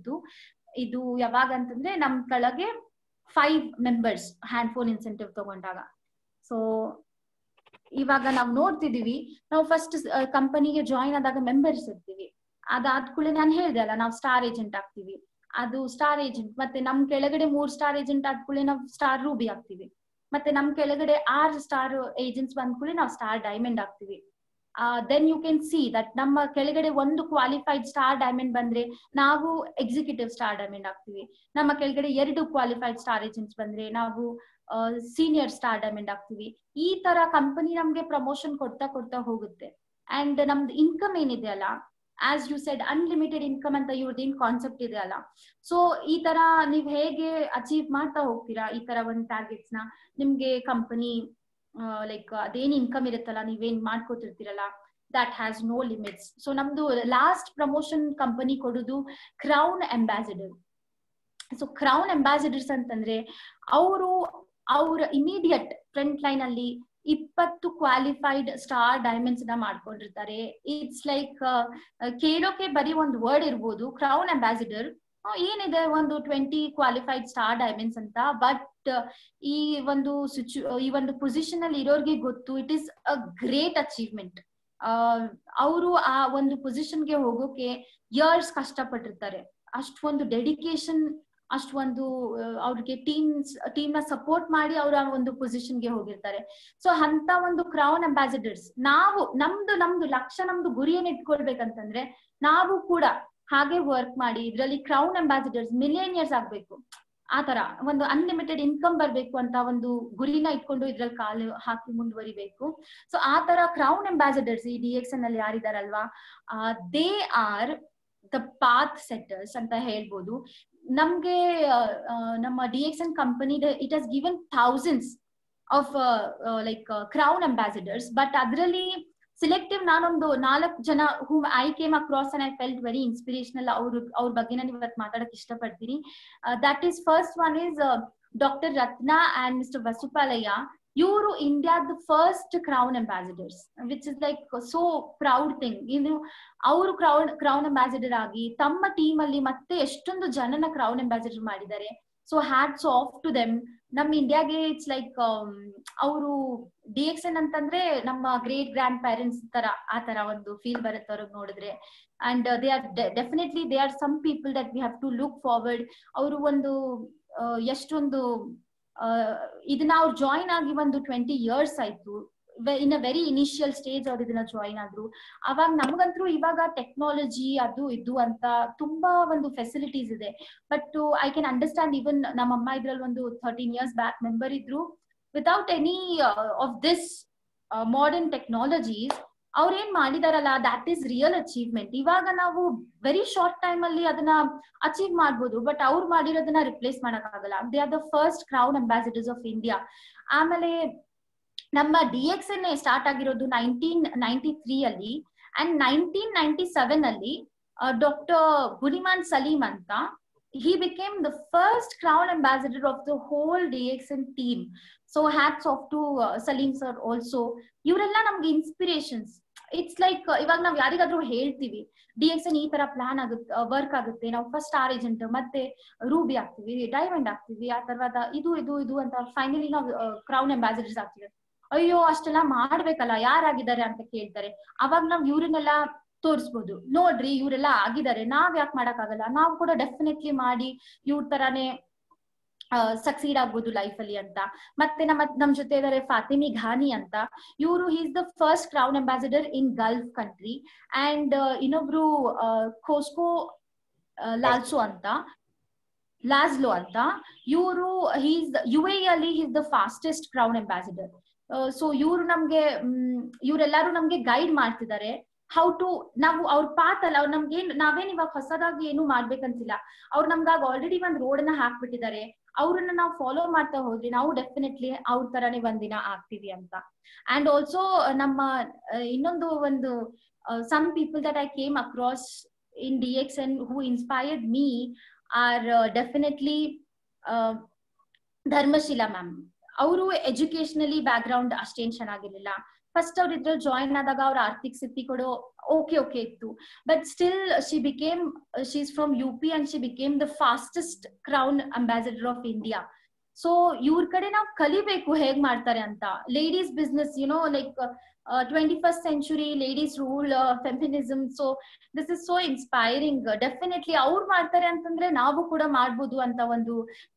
ಇದು ಯಾವಾಗ ಅಂತಂದ್ರೆ ನಮ್ ಕೆಳಗೆ 5 ಮೆಂಬರ್ಸ್ ಹ್ಯಾಂಡ್ ಫೋನ್ ಇನ್ಸೆಂಟಿವ್ ತಗೊಂಡಾಗ. ಸೊ ಇವಾಗ ನಾವು ನೋಡ್ತಿದೀವಿ, ನಾವು ಫಸ್ಟ್ ಕಂಪನಿಗೆ ಜಾಯಿನ್ ಆದಾಗ ಮೆಂಬರ್ಸ್ ಇರ್ತೀವಿ. ಅದಾದ ಕೂಡಲೇ ನಾನು ಹೇಳ್ದೆ ಅಲ್ಲ, ನಾವು ಸ್ಟಾರ್ ಏಜೆಂಟ್ ಆಗ್ತೀವಿ. ಅದು ಸ್ಟಾರ್ ಏಜೆಂಟ್ ಮತ್ತೆ ನಮ್ ಕೆಳಗಡೆ 3 ಸ್ಟಾರ್ ಏಜೆಂಟ್ ಆದ ಕೂಡಲೇ ನಾವು ಸ್ಟಾರ್ ರೂಬಿ ಆಗ್ತೀವಿ. ಮತ್ತೆ ನಮ್ ಕೆಳಗಡೆ 6 ಸ್ಟಾರ್ ಏಜೆಂಟ್ಸ್ ಬಂದ ಕೂಡಲೇ ನಾವು ಸ್ಟಾರ್ ಡೈಮಂಡ್ ಆಗ್ತೀವಿ. Then you can see that ನಮ್ಮ ಕೆಳಗಡೆ ಒಂದು ಕ್ವಾಲಿಫೈಡ್ ಸ್ಟಾರ್ ಡೈಮಂಡ್ ಬಂದ್ರೆ ನಾವು ಎಕ್ಸಿಕ್ಯೂಟಿವ್ ಸ್ಟಾರ್ ಡೈಮಂಡ್ ಆಗ್ತೀವಿ. ನಮ್ಮ ಕೆಳಗಡೆ 2 ಕ್ವಾಲಿಫೈಡ್ ಸ್ಟಾರ್ ಏಜೆಂಟ್ಸ್ ಬಂದ್ರೆ ನಾವು ಸೀನಿಯರ್ ಸ್ಟಾರ್ ಡೈಮಂಡ್ ಆಗ್ತೀವಿ. ಈ ತರ ಕಂಪನಿ ನಮ್ಗೆ ಪ್ರಮೋಷನ್ ಕೊಡ್ತಾ ಹೋಗುತ್ತೆ. ಅಂಡ್ ನಮ್ದು ಇನ್ಕಮ್ ಏನಿದೆ ಅಲ್ಲ, as you said unlimited income ಅಂತ ಇವ್ರದ್ದೇನ್ ಕಾನ್ಸೆಪ್ಟ್ ಇದೆ ಅಲ್ಲ. ಸೊ ಈ ತರ ನೀವ್ ಹೇಗೆ ಅಚೀವ್ ಮಾಡ್ತಾ ಹೋಗ್ತೀರಾ ಈ ತರ ಒಂದ್ ಟಾರ್ಗೆಟ್ಸ್ ನ, ನಿಮ್ಗೆ ಕಂಪನಿ ಲೈಕ್ ಅದೇನ್ ಇನ್ಕಮ್ ಇರುತ್ತಲ್ಲ, ನೀವೇನ್ ಮಾಡ್ಕೋತಿರ್ತೀರಲ್ಲ, that has no limits. So ನಮ್ದು ಲಾಸ್ಟ್ ಪ್ರಮೋಷನ್ ಕಂಪನಿ ಕೊಡುದು crown ambassador. So crown ambassadors ಅಂತಂದ್ರೆ ಅವ್ರ ಇಮಿಡಿಯೇಟ್ ಫ್ರಂಟ್ ಲೈನ್ ಅಲ್ಲಿ 20 ಕ್ವಾಲಿಫೈಡ್ ಸ್ಟಾರ್ ಡೈಮಂಡ್ಸ್ ನ ಮಾಡ್ಕೊಂಡಿರ್ತಾರೆ. ಇಟ್ಸ್ ಲೈಕ್ ಕೇಳೋಕೆ ಬರೀ ಒಂದು ವರ್ಡ್ ಇರ್ಬೋದು, ಕ್ರೌನ್ ಅಂಬಾಸಿಡರ್ ಏನಿದೆ ಒಂದು 20 ಕ್ವಾಲಿಫೈಡ್ ಸ್ಟಾರ್ ಡೈಮಂಡ್ಸ್ ಅಂತ. ಬಟ್ ಈ ಒಂದು ಪೊಸಿಷನ್ ಅಲ್ಲಿ ಇರೋರ್ಗೆ ಗೊತ್ತು, it is a great achievement. ಅವರು ಆ ಒಂದು ಪೊಸಿಷನ್ಗೆ ಹೋಗೋಕೆ ಇಯರ್ಸ್ ಕಷ್ಟಪಟ್ಟಿರ್ತಾರೆ. ಅಷ್ಟೊಂದು ಡೆಡಿಕೇಶನ್, ಅಷ್ಟೊಂದು ಅವ್ರಿಗೆ ಟೀಮ್ ನ ಸಪೋರ್ಟ್ ಮಾಡಿ ಅವ್ರ ಒಂದು ಪೊಸಿಷನ್ಗೆ ಹೋಗಿರ್ತಾರೆ. ಸೊ ಅಂತ ಒಂದು ಕ್ರೌನ್ ಅಂಬಾಸಿಡರ್ಸ್ ನಾವು ನಮ್ದು ಲಕ್ಷ್ಯ, ನಮ್ದು ಗುರಿಯನ್ನು ಇಟ್ಕೊಳ್ಬೇಕಂತಂದ್ರೆ ನಾವು ಕೂಡ ಹಾಗೆ ವರ್ಕ್ ಮಾಡಿ ಇದ್ರಲ್ಲಿ ಕ್ರೌನ್ ಅಂಬಾಸಿಡರ್ಸ್ ಮಿಲಿಯನಿಯರ್ಸ್ ಆಗ್ಬೇಕು, ಆತರ ಒಂದು ಅನ್ಲಿಮಿಟೆಡ್ ಇನ್ಕಮ್ ಬರ್ಬೇಕು ಅಂತ ಒಂದು ಗುರಿನ ಇಟ್ಕೊಂಡು ಇದ್ರಲ್ಲಿ ಕಾಲು ಹಾಕಿ ಮುಂದುವರಿಬೇಕು. ಸೊ ಆ ತರ ಕ್ರೌನ್ ಅಂಬಾಸಿಡರ್ಸ್ ಈ DXN ಅಲ್ಲಿ ಯಾರಿದಾರಲ್ವಾ, they are the path setters ಅಂತ ಹೇಳ್ಬೋದು. ನಮ್ಗೆ ನಮ್ಮ DXN company it has given thousands of like crown ambassadors, but ಅದರಲ್ಲಿ ಸಿಲೆಕ್ಟಿವ್ ನಾನೊಂದು 4 ಜನ whom I came across and I felt very inspirational, ಅವ್ರ ಬಗ್ಗೆ ನಾನು ಇವತ್ತು ಮಾತಾಡಕ್ ಇಷ್ಟಪಡ್ತೀನಿ. That is first one is doctor Ratna and mister Vasupalaiah. ಇವರು ಇಂಡಿಯಾದ first crown ambassadors, which is like so proud thing. ಇನ್ನು ಅವರು ಕ್ರೌನ್ ಅಂಬಾಸಿಡರ್ ಆಗಿ ತಮ್ಮ ಟೀಮ್ ಅಲ್ಲಿ ಮತ್ತೆ ಎಷ್ಟೊಂದು ಜನನ ಕ್ರೌನ್ ಅಂಬಾಸಿಡರ್ ಮಾಡಿದ್ದಾರೆ. So hats off to them. ನಮ್ಮ ಇಂಡಿಯಾಗೆ ಇಟ್ಸ್ ಲೈಕ್ ಅವರು DXN ಅಂತಂದ್ರೆ ನಮ್ಮ ಗ್ರೇಟ್ ಗ್ರ್ಯಾಂಡ್ ಪೇರೆಂಟ್ಸ್ ತರ, ಆ ತರ ಒಂದು ಫೀಲ್ ಬರುತ್ತೆ ಅವ್ರಿಗೆ ನೋಡಿದ್ರೆ. And they are definitely they are some people that we have to look forward. ಅವರು ಒಂದು ಎಷ್ಟೊಂದು ಇದನ್ನ ಅವ್ರು ಜಾಯಿನ್ ಆಗಿ ಒಂದು 20 years ಆಯ್ತು. ಇನ್ ಅ ವೆರಿ ಇನಿಷಿಯಲ್ ಸ್ಟೇಜ್ ಅವ್ರು ಇದನ್ನ ಜಾಯಿನ್ ಆದ್ರು. ಅವಾಗ ನಮಗಂತೂ ಇವಾಗ ಟೆಕ್ನಾಲಜಿ ಅದು ಇದು ಅಂತ ತುಂಬಾ ಒಂದು ಫೆಸಿಲಿಟೀಸ್ ಇದೆ. But I can understand, even ನಮ್ಮಮ್ಮ ಇದ್ರಲ್ಲಿ ಒಂದು 13 years ಬ್ಯಾಕ್ ಮೆಂಬರ್ ಇದ್ರು. Without any of this modern technologies ಅವ್ರ ಏನ್ ಮಾಡಿದಾರಲ್ಲ, ದಟ್ ಈಸ್ ರಿಯಲ್ ಅಚೀವ್ಮೆಂಟ್. ಇವಾಗ ನಾವು ವೆರಿ ಶಾರ್ಟ್ ಟೈಮ್ ಅಲ್ಲಿ ಅದನ್ನ ಅಚೀವ್ ಮಾಡ್ಬೋದು, ಬಟ್ ಅವ್ರು ಮಾಡಿರೋದನ್ನ ರಿಪ್ಲೇಸ್ ಮಾಡಕ್ ಆಗಲ್ಲ. They are the first crown ambassadors of India. ಆಮೇಲೆ ನಮ್ಮ DXN ಸ್ಟಾರ್ಟ್ ಆಗಿರೋದು 1993 ಅಲ್ಲಿ, ಅಂಡ್ 1997 ಅಲ್ಲಿ ಡಾಕ್ಟರ್ ಗುಲಿಮಾನ್ ಸಲೀಂ ಅಂತ, he became the first crown ambassador of the whole DXN team. So hats off to Salim sir also. ಇವರೆಲ್ಲ ನಮ್ಗೆ ಇನ್ಸ್ಪಿರೇಷನ್ಸ್. ಇಟ್ಸ್ ಲೈಕ್ ಇವಾಗ ನಾವ್ ಯಾರಿಗಾದ್ರೂ ಹೇಳ್ತೀವಿ DXN ಈ ತರ ಪ್ಲಾನ್ ಆಗುತ್ತೆ, ವರ್ಕ್ ಆಗುತ್ತೆ, ನಾವು ಫಸ್ಟ್ ಸ್ಟಾರ್ ಏಜೆಂಟ್, ಮತ್ತೆ ರೂಬಿ ಆಗ್ತೀವಿ, ಡೈಮಂಡ್ ಆಗ್ತೀವಿ, ಆ ತರವಾದ ಇದು ಅಂತ ಫೈನಲಿ ನಾವು ಕ್ರೌನ್ ಅಂಬಾಸಿಡರ್ಸ್ ಆಗ್ತೀವಿ. ಅಯ್ಯೋ ಅಷ್ಟೆಲ್ಲ ಮಾಡ್ಬೇಕಲ್ಲ, ಯಾರಾಗಿದ್ದಾರೆ ಅಂತ ಕೇಳ್ತಾರೆ. ಅವಾಗ ನಾವ್ ಇವ್ರನ್ನೆಲ್ಲ ತೋರಿಸ್ಬೋದು, ನೋಡ್ರಿ ಇವರೆಲ್ಲ ಆಗಿದ್ದಾರೆ, ನಾವ್ ಯಾಕೆ ಮಾಡಕ್ ಆಗಲ್ಲ, ನಾವು ಕೂಡ ಡೆಫಿನೆಟ್ಲಿ ಮಾಡಿ ಇವ್ರ ತರಾನೇ ಸಕ್ಸೀಡ್ ಆಗ್ಬೋದು ಲೈಫ್ ಅಲ್ಲಿ ಅಂತ. ಮತ್ತೆ ನಮ್ ಜೊತೆ ಇದಾರೆ ಫಾತಿಮಿ ಘಾನಿ ಅಂತ. ಇವರು is the first crown ambassador in Gulf country. And ಇನ್ನೊಬ್ರು ಖೋಸ್ಕೋ ಲಾಜ್ಲೋ ಅಂತ, ಇವರು UAE ಅಲ್ಲಿ is the fastest crown ambassador. So ಇವರೆಲ್ಲರೂ ನಮ್ಗೆ ಗೈಡ್ ಮಾಡ್ತಿದ್ದಾರೆ ಹೌ ಟು, ನಾವು ಅವ್ರ ಪಾತ್ ಅಲ್ಲ, ಅವ್ರು ನಮ್ಗೆ ನಾವೇನ್ ಇವಾಗ ಹೊಸದಾಗಿ ಏನು ಮಾಡ್ಬೇಕಂತಿಲ್ಲ. ಅವ್ರು ನಮ್ಗಾಗಿ ಆಲ್ರೆಡಿ ಒಂದ್ ರೋಡ್ ನ ಹಾಕ್ಬಿಟ್ಟಿದ್ದಾರೆ. ಅವ್ರನ್ನ ನಾವು ಫಾಲೋ ಮಾಡ್ತಾ ಹೋದ್ರಿ ನಾವು ಡೆಫಿನೆಟ್ಲಿ ಅವ್ರ ತರಾನೇ ಒಂದಿನ ಆಗ್ತೀವಿ ಅಂತ. ಅಂಡ್ ಆಲ್ಸೋ ನಮ್ಮ ಇನ್ನೊಂದು ಒಂದು some people that I came across in DXN who inspired me are definitely Dharmashila ma'am. ಅವರು ಎಜುಕೇಶನಲಿ ಬ್ಯಾಕ್ ಗ್ರೌಂಡ್ ಅಷ್ಟೇನ್ ಚೆನ್ನಾಗಿರ್ಲಿಲ್ಲ. ಫಸ್ಟ್ ಅವ್ರ ಇದ್ರಲ್ಲಿ ಜಾಯಿನ್ ಆದಾಗ ಅವ್ರ ಆರ್ಥಿಕ ಸ್ಥಿತಿ ಕೂಡ ಓಕೆ ಇತ್ತು. But still she's from UP and she became the fastest crown ambassador of India. So ಇವ್ರ ಕಡೆ ನಾವು ಕಲಿಬೇಕು ಹೇಗ್ ಮಾಡ್ತಾರೆ ಅಂತ. Ladies business, like 21st century ladies rule, feminism. So this is so inspiring. Definitely ಅವ್ರು ಮಾಡ್ತಾರೆ ಅಂತಂದ್ರೆ ನಾವು ಕೂಡ ಮಾಡ್ಬೋದು ಅಂತ ಒಂದು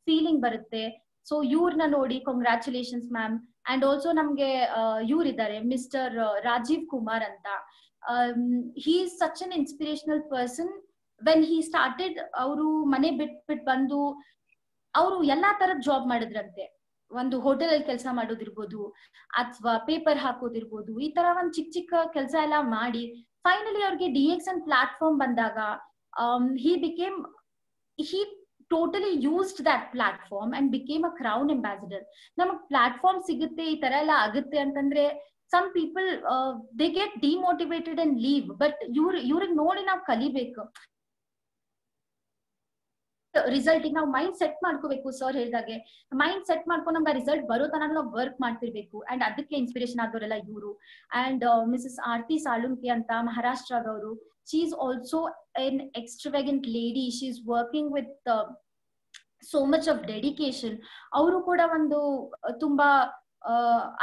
ಫೀಲಿಂಗ್ ಬರುತ್ತೆ. ಸೊ ಇವ್ರನ್ನ ನೋಡಿ ಕಂಗ್ರ್ಯಾಚುಲೇಷನ್ಸ್ ಮ್ಯಾಮ್. ಅಂಡ್ ಆಲ್ಸೋ ನಮ್ಗೆ ಇವ್ರಿದ್ದಾರೆ ಮಿಸ್ಟರ್ ರಾಜೀವ್ ಕುಮಾರ್ ಅಂತ. He is such an inspirational person. When he started, ಅವರು ಮನೆ ಬಿಟ್ಬಿಟ್ಟು ಬಂದು ಅವರು ಎಲ್ಲಾ ತರದ ಜಾಬ್ ಮಾಡಿದ್ರಂತೆ. ಒಂದು ಹೋಟೆಲ್ ಅಲ್ಲಿ ಕೆಲಸ ಮಾಡೋದಿರ್ಬೋದು, ಅಥವಾ ಪೇಪರ್ ಹಾಕೋದಿರ್ಬೋದು, ಈ ತರ ಒಂದ್ ಚಿಕ್ಕ ಕೆಲಸ ಎಲ್ಲ ಮಾಡಿ ಫೈನಲಿ ಅವ್ರಿಗೆ DXN ಪ್ಲಾಟ್ಫಾರ್ಮ್ ಬಂದಾಗ he totally used that platform and became a crown ambassador. ನಮಗ್ ಪ್ಲಾಟ್ಫಾರ್ಮ್ ಸಿಗುತ್ತೆ, ಈ ತರ ಎಲ್ಲ ಆಗುತ್ತೆ ಅಂತಂದ್ರೆ some people they get demotivated and leave. But ಇವ್ರಿಗೆ ನೋಡಿ ನಾವು ಕಲಿಬೇಕು. ರಿಸಲ್ಟ್ ನಾವು ಮೈಂಡ್ ಸೆಟ್ ಮಾಡ್ಕೋಬೇಕು. ಸರ್ ಹೇಳಿದಾಗೆ ಮೈಂಡ್ ಸೆಟ್ ಮಾಡ್ಕೊಂಡು ನಮ್ಗೆ ರಿಸಲ್ಟ್ ಬರೋ ತನಕ ನಾವು ವರ್ಕ್ ಮಾಡ್ತಿರ್ಬೇಕು. ಅಂಡ್ ಅದಕ್ಕೆ ಇನ್ಸ್ಪಿರೇಷನ್ ಆದವರೆಲ್ಲ ಇವರು. ಅಂಡ್ ಮಿಸಸ್ ಆರ್ತಿ ಸಾಳುಂಕೆ ಅಂತ ಮಹಾರಾಷ್ಟ್ರದವರು. She is also an extravagant lady. She is working with so much of dedication. ಅವರು ಕೂಡ ಒಂದು ತುಂಬಾ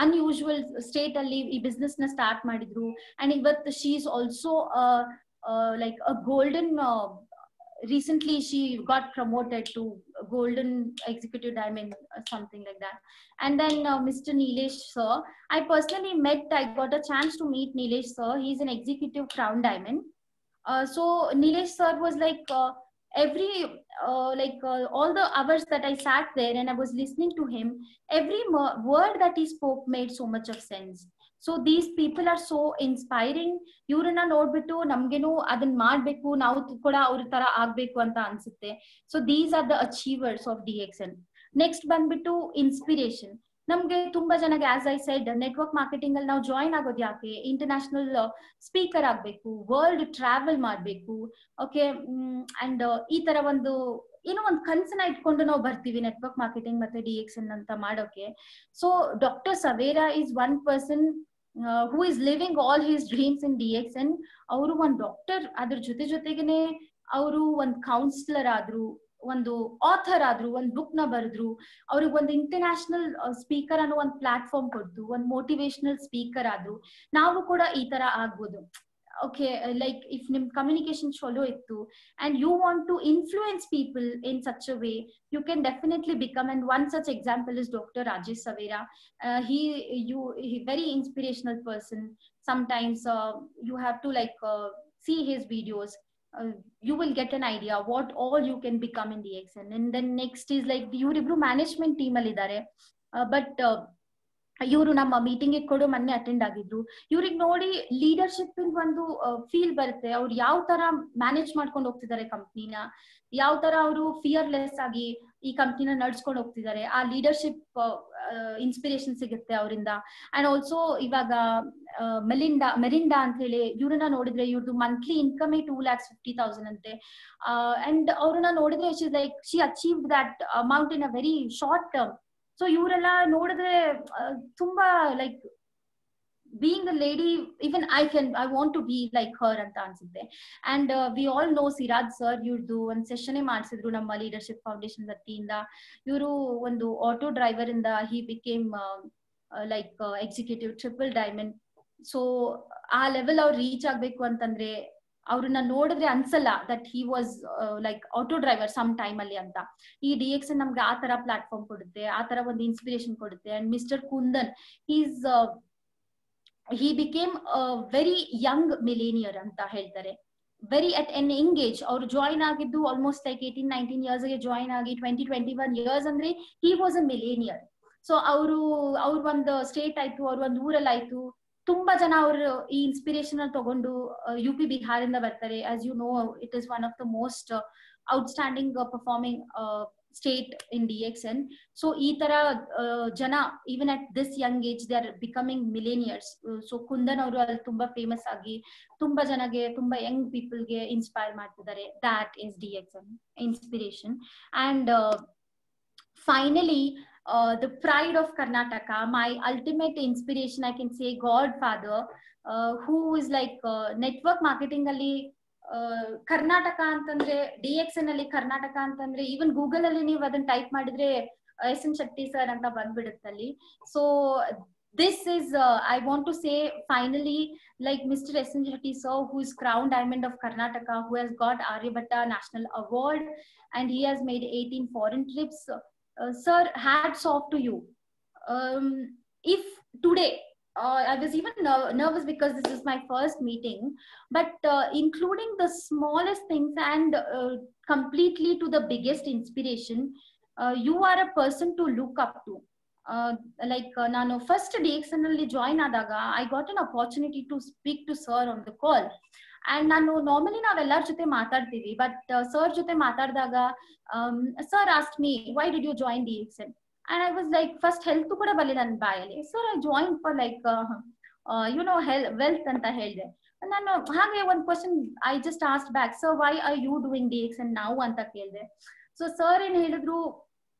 ಅನ್ಯೂಶುವಲ್ ಸ್ಟೇಟ್ ಅಲ್ಲಿ ಈ ಬಿಸ್ನೆಸ್ ನ ಸ್ಟಾರ್ಟ್ ಮಾಡಿದ್ರು. ಅಂಡ್ ಇವತ್ತು she is also like a golden recently she got promoted to golden executive diamond, something like that. And then Mr. Nilesh sir, I personally met, I got a chance to meet Nilesh sir. He's an executive crown diamond. So Nilesh sir was like, every all the hours that I sat there and I was listening to him, every word that he spoke made so much of sense. So these people are so inspiring. ಇವ್ರನ್ನ ನೋಡ್ಬಿಟ್ಟು ನಮ್ಗೇನು ಅದನ್ನ ಮಾಡ್ಬೇಕು, ನಾವು ಕೂಡ ಅವ್ರ ತರ ಆಗ್ಬೇಕು ಅಂತ ಅನ್ಸುತ್ತೆ. So these are the achievers of DXN. Next ಬಂದ್ಬಿಟ್ಟು ಇನ್ಸ್ಪಿರೇಷನ್. ನಮ್ಗೆ ತುಂಬಾ ಜನಗೆ, as I said, network marketing ಅಲ್ಲಿ ನಾವು ಜಾಯಿನ್ ಆಗೋದು ಯಾಕೆ? ಇಂಟರ್ನ್ಯಾಷನಲ್ ಸ್ಪೀಕರ್ ಆಗ್ಬೇಕು, ವರ್ಲ್ಡ್ ಟ್ರಾವೆಲ್ ಮಾಡ್ಬೇಕು, ಓಕೆ, ಅಂಡ್ ಈ ತರ ಒಂದು ಏನೋ ಒಂದು ಕನ್ಸನ್ನ ಇಟ್ಕೊಂಡು ನಾವು ಬರ್ತೀವಿ ನೆಟ್ವರ್ಕ್ ಮಾರ್ಕೆಟಿಂಗ್ ಮತ್ತೆ DXN ಅಂತ ಮಾಡೋಕೆ. So doctor Savera is one person who is living all his dreams in DXN. ಅವರು ಒಂದು ಡಾಕ್ಟರ್, ಅದ್ರ ಜೊತೆಗೇನೆ ಅವರು ಒಂದು ಕೌನ್ಸಿಲರ್ ಆದ್ರು, ಒಂದು ಆಥರ್ ಆದ್ರು, ಒಂದು ಬುಕ್ ನ ಬರೆದ್ರು, ಅವ್ರಿಗೆ ಒಂದು ಇಂಟರ್ನ್ಯಾಷನಲ್ ಸ್ಪೀಕರ್ ಅನ್ನೋ ಒಂದು ಪ್ಲಾಟ್ಫಾರ್ಮ್ ಕೊಡ್ತು, ಒಂದು ಮೋಟಿವೇಶನಲ್ ಸ್ಪೀಕರ್ ಆದ್ರು. ನಾವು ಕೂಡ ಈ ತರ ಆಗ್ಬೋದು. ಓಕೆ, ಲೈಕ್ ಇಫ್ ನಿಮ್ ಕಮ್ಯುನಿಕೇಶನ್ ಚಲೋ ಇತ್ತು and you want to influence people in such a way, you can definitely become. And one such example is Dr. Rajesh Savera. He very inspirational person. Sometimes you have to see his videos. You will get an idea what all you can become in DXN. And then next is like ಇವರಿಬ್ರು management team ಅಲ್ಲಿ ಇದ್ದಾರೆ. But ಇವರು ನಮ್ಮ meeting ಕೂಡ ಮೊನ್ನೆ attend ಆಗಿದ್ರು. ಇವ್ರಿಗೆ ನೋಡಿ ಲೀಡರ್ಶಿಪ್ ಒಂದು ಫೀಲ್ ಬರುತ್ತೆ. ಅವ್ರು ಯಾವ ತರ ಮ್ಯಾನೇಜ್ ಮಾಡ್ಕೊಂಡು ಹೋಗ್ತಿದ್ದಾರೆ ಕಂಪ್ನಿನ, ಯಾವ ತರ ಅವರು ಫಿಯರ್ಲೆಸ್ ಆಗಿ ಈ ಕಂಪ್ನಿನ ನಡ್ಸ್ಕೊಂಡು ಹೋಗ್ತಿದ್ದಾರೆ, ಆ ಲೀಡರ್ಶಿಪ್ ಇನ್ಸ್ಪಿರೇಷನ್ ಸಿಗುತ್ತೆ ಅವರಿಂದ. ಅಂಡ್ ಆಲ್ಸೋ ಇವಾಗ ಮೆರಿಂಡಾ ಅಂತ ಹೇಳಿ ಇವ್ರನ್ನ ನೋಡಿದ್ರೆ, ಇವ್ರದ್ದು ಮಂತ್ಲಿ ಇನ್ಕಮ್ 2,50,000 ಅಂತೆ. ಅಂಡ್ ಅವ್ರನ್ನ ನೋಡಿದ್ರೆ she achieve that amount in a very short term. So ಇವರೆಲ್ಲ ನೋಡಿದ್ರೆ ತುಂಬಾ like being a lady, even I want to be like her ಅಂತ ಅನ್ಸುತ್ತೆ. And we all know Siraj sir, ಇವ್ರದ್ದು ಒಂದು ಸೆಷನ್ ಮಾಡಿಸಿದ್ರು ನಮ್ಮ ಲೀಡರ್ಶಿಪ್ ಫೌಂಡೇಶನ್ ವತಿಯಿಂದ. ಇವರು ಒಂದು ಆಟೋ ಡ್ರೈವರ್ ಇಂದ he became like executive triple diamond. So ಆ ಲೆವೆಲ್ ಅವ್ರು ರೀಚ್ ಆಗ್ಬೇಕು ಅಂತಂದ್ರೆ ಅವ್ರನ್ನ ನೋಡಿದ್ರೆ ಅನ್ಸಲ್ಲ that he was like auto driver some time ಅಲ್ಲಿ ಅಂತ. ಈ DXN ನಮ್ಗೆ ಆ ತರ ಪ್ಲಾಟ್ಫಾರ್ಮ್ ಕೊಡುತ್ತೆ, ಆ ತರ ಒಂದು ಇನ್ಸ್ಪಿರೇಷನ್ ಕೊಡುತ್ತೆ. And mister kundan, he became a very young millennial ಅಂತ ಹೇಳ್ತಾರೆ. Very at N Young age ಅವ್ರು ಜಾಯಿನ್ ಆಗಿದ್ದು ಆಲ್ಮೋಸ್ಟ್ ಲೈಕ್ 18-19 years ಗೆ ಜಾಯಿನ್ ಆಗಿ 20-21 years ಅಂದ್ರೆ he was a millennial. So ಅವ್ರ ಒಂದು ಸ್ಟೇಟ್ ಆಯ್ತು, ಅವ್ರ ಒಂದು ಊರಲ್ಲಿ ಆಯ್ತು, ತುಂಬಾ ಜನ ಅವರು ಈ ಇನ್ಸ್ಪಿರೇಷನ್ ಅಲ್ಲಿ ತಗೊಂಡು UP ಬಿಹಾರಿಂದ ಬರ್ತಾರೆ. As you know, it is one of the most outstanding performing state in DXN. So ಈ ತರ ಜನ even at this young age they are becoming millionaires. So Kundan ಅವರು ಅಲ್ಲಿ ತುಂಬಾ ಫೇಮಸ್ ಆಗಿ ತುಂಬಾ ಜನಗೆ, ತುಂಬಾ ಯಂಗ್ ಪೀಪಲ್ಗೆ ಇನ್ಸ್ಪೈರ್ ಮಾಡ್ತಿದ್ದಾರೆ. That is DXN inspiration. And finally, the pride of Karnataka, my ultimate inspiration, I can say godfather, who is like network marketing ಅಲ್ಲಿ ಕರ್ನಾಟಕ ಅಂತಂದ್ರೆ, DXN ಅಲ್ಲಿ ಕರ್ನಾಟಕ ಅಂತಂದ್ರೆ ಈವನ್ ಗೂಗಲ್ ಅಲ್ಲಿ ನೀವು ಅದನ್ನ ಟೈಪ್ ಮಾಡಿದ್ರೆ SN ಶೆಟ್ಟಿ ಸರ್ ಅಂತ ಬಂದ್ಬಿಡುತ್ತಲ್ಲಿ. So this is I want to say finally, like Mr. SN Shetty sir, who is crown diamond of Karnataka, who has got Aryabhatta national award and he has made 18 foreign trips. Sir, hats off to you. If today I was even nervous because this is my first meeting, but including the smallest things and completely to the biggest inspiration, you are a person to look up to. ನಾನು first DXN ಅಲ್ಲಿ join ಆದಾಗ I got an opportunity to speak to sir on the call. And ನಾನು normally ನಾವೆಲ್ಲರ ಜೊತೆ ಮಾತಾಡ್ತೀವಿ, but sir ಜೊತೆ ಮಾತಾಡಿದಾಗ sir ask me why did you join DXN, and I was like first health ಕೂಡ ಬರಲಿಲ್ಲ ನನ್ನ ಬಾಯಲ್ಲಿ. Sir I join for like wealth ಅಂತ ಹೇಳಿದೆ. ನಾನು ಹಾಗೆ ಒಂದು question I just ask back, sir why are you doing DXN ನಾವು ಅಂತ ಕೇಳಿದೆ. ಸೊ ಸರ್ ಏನ್ ಹೇಳಿದ್ರು,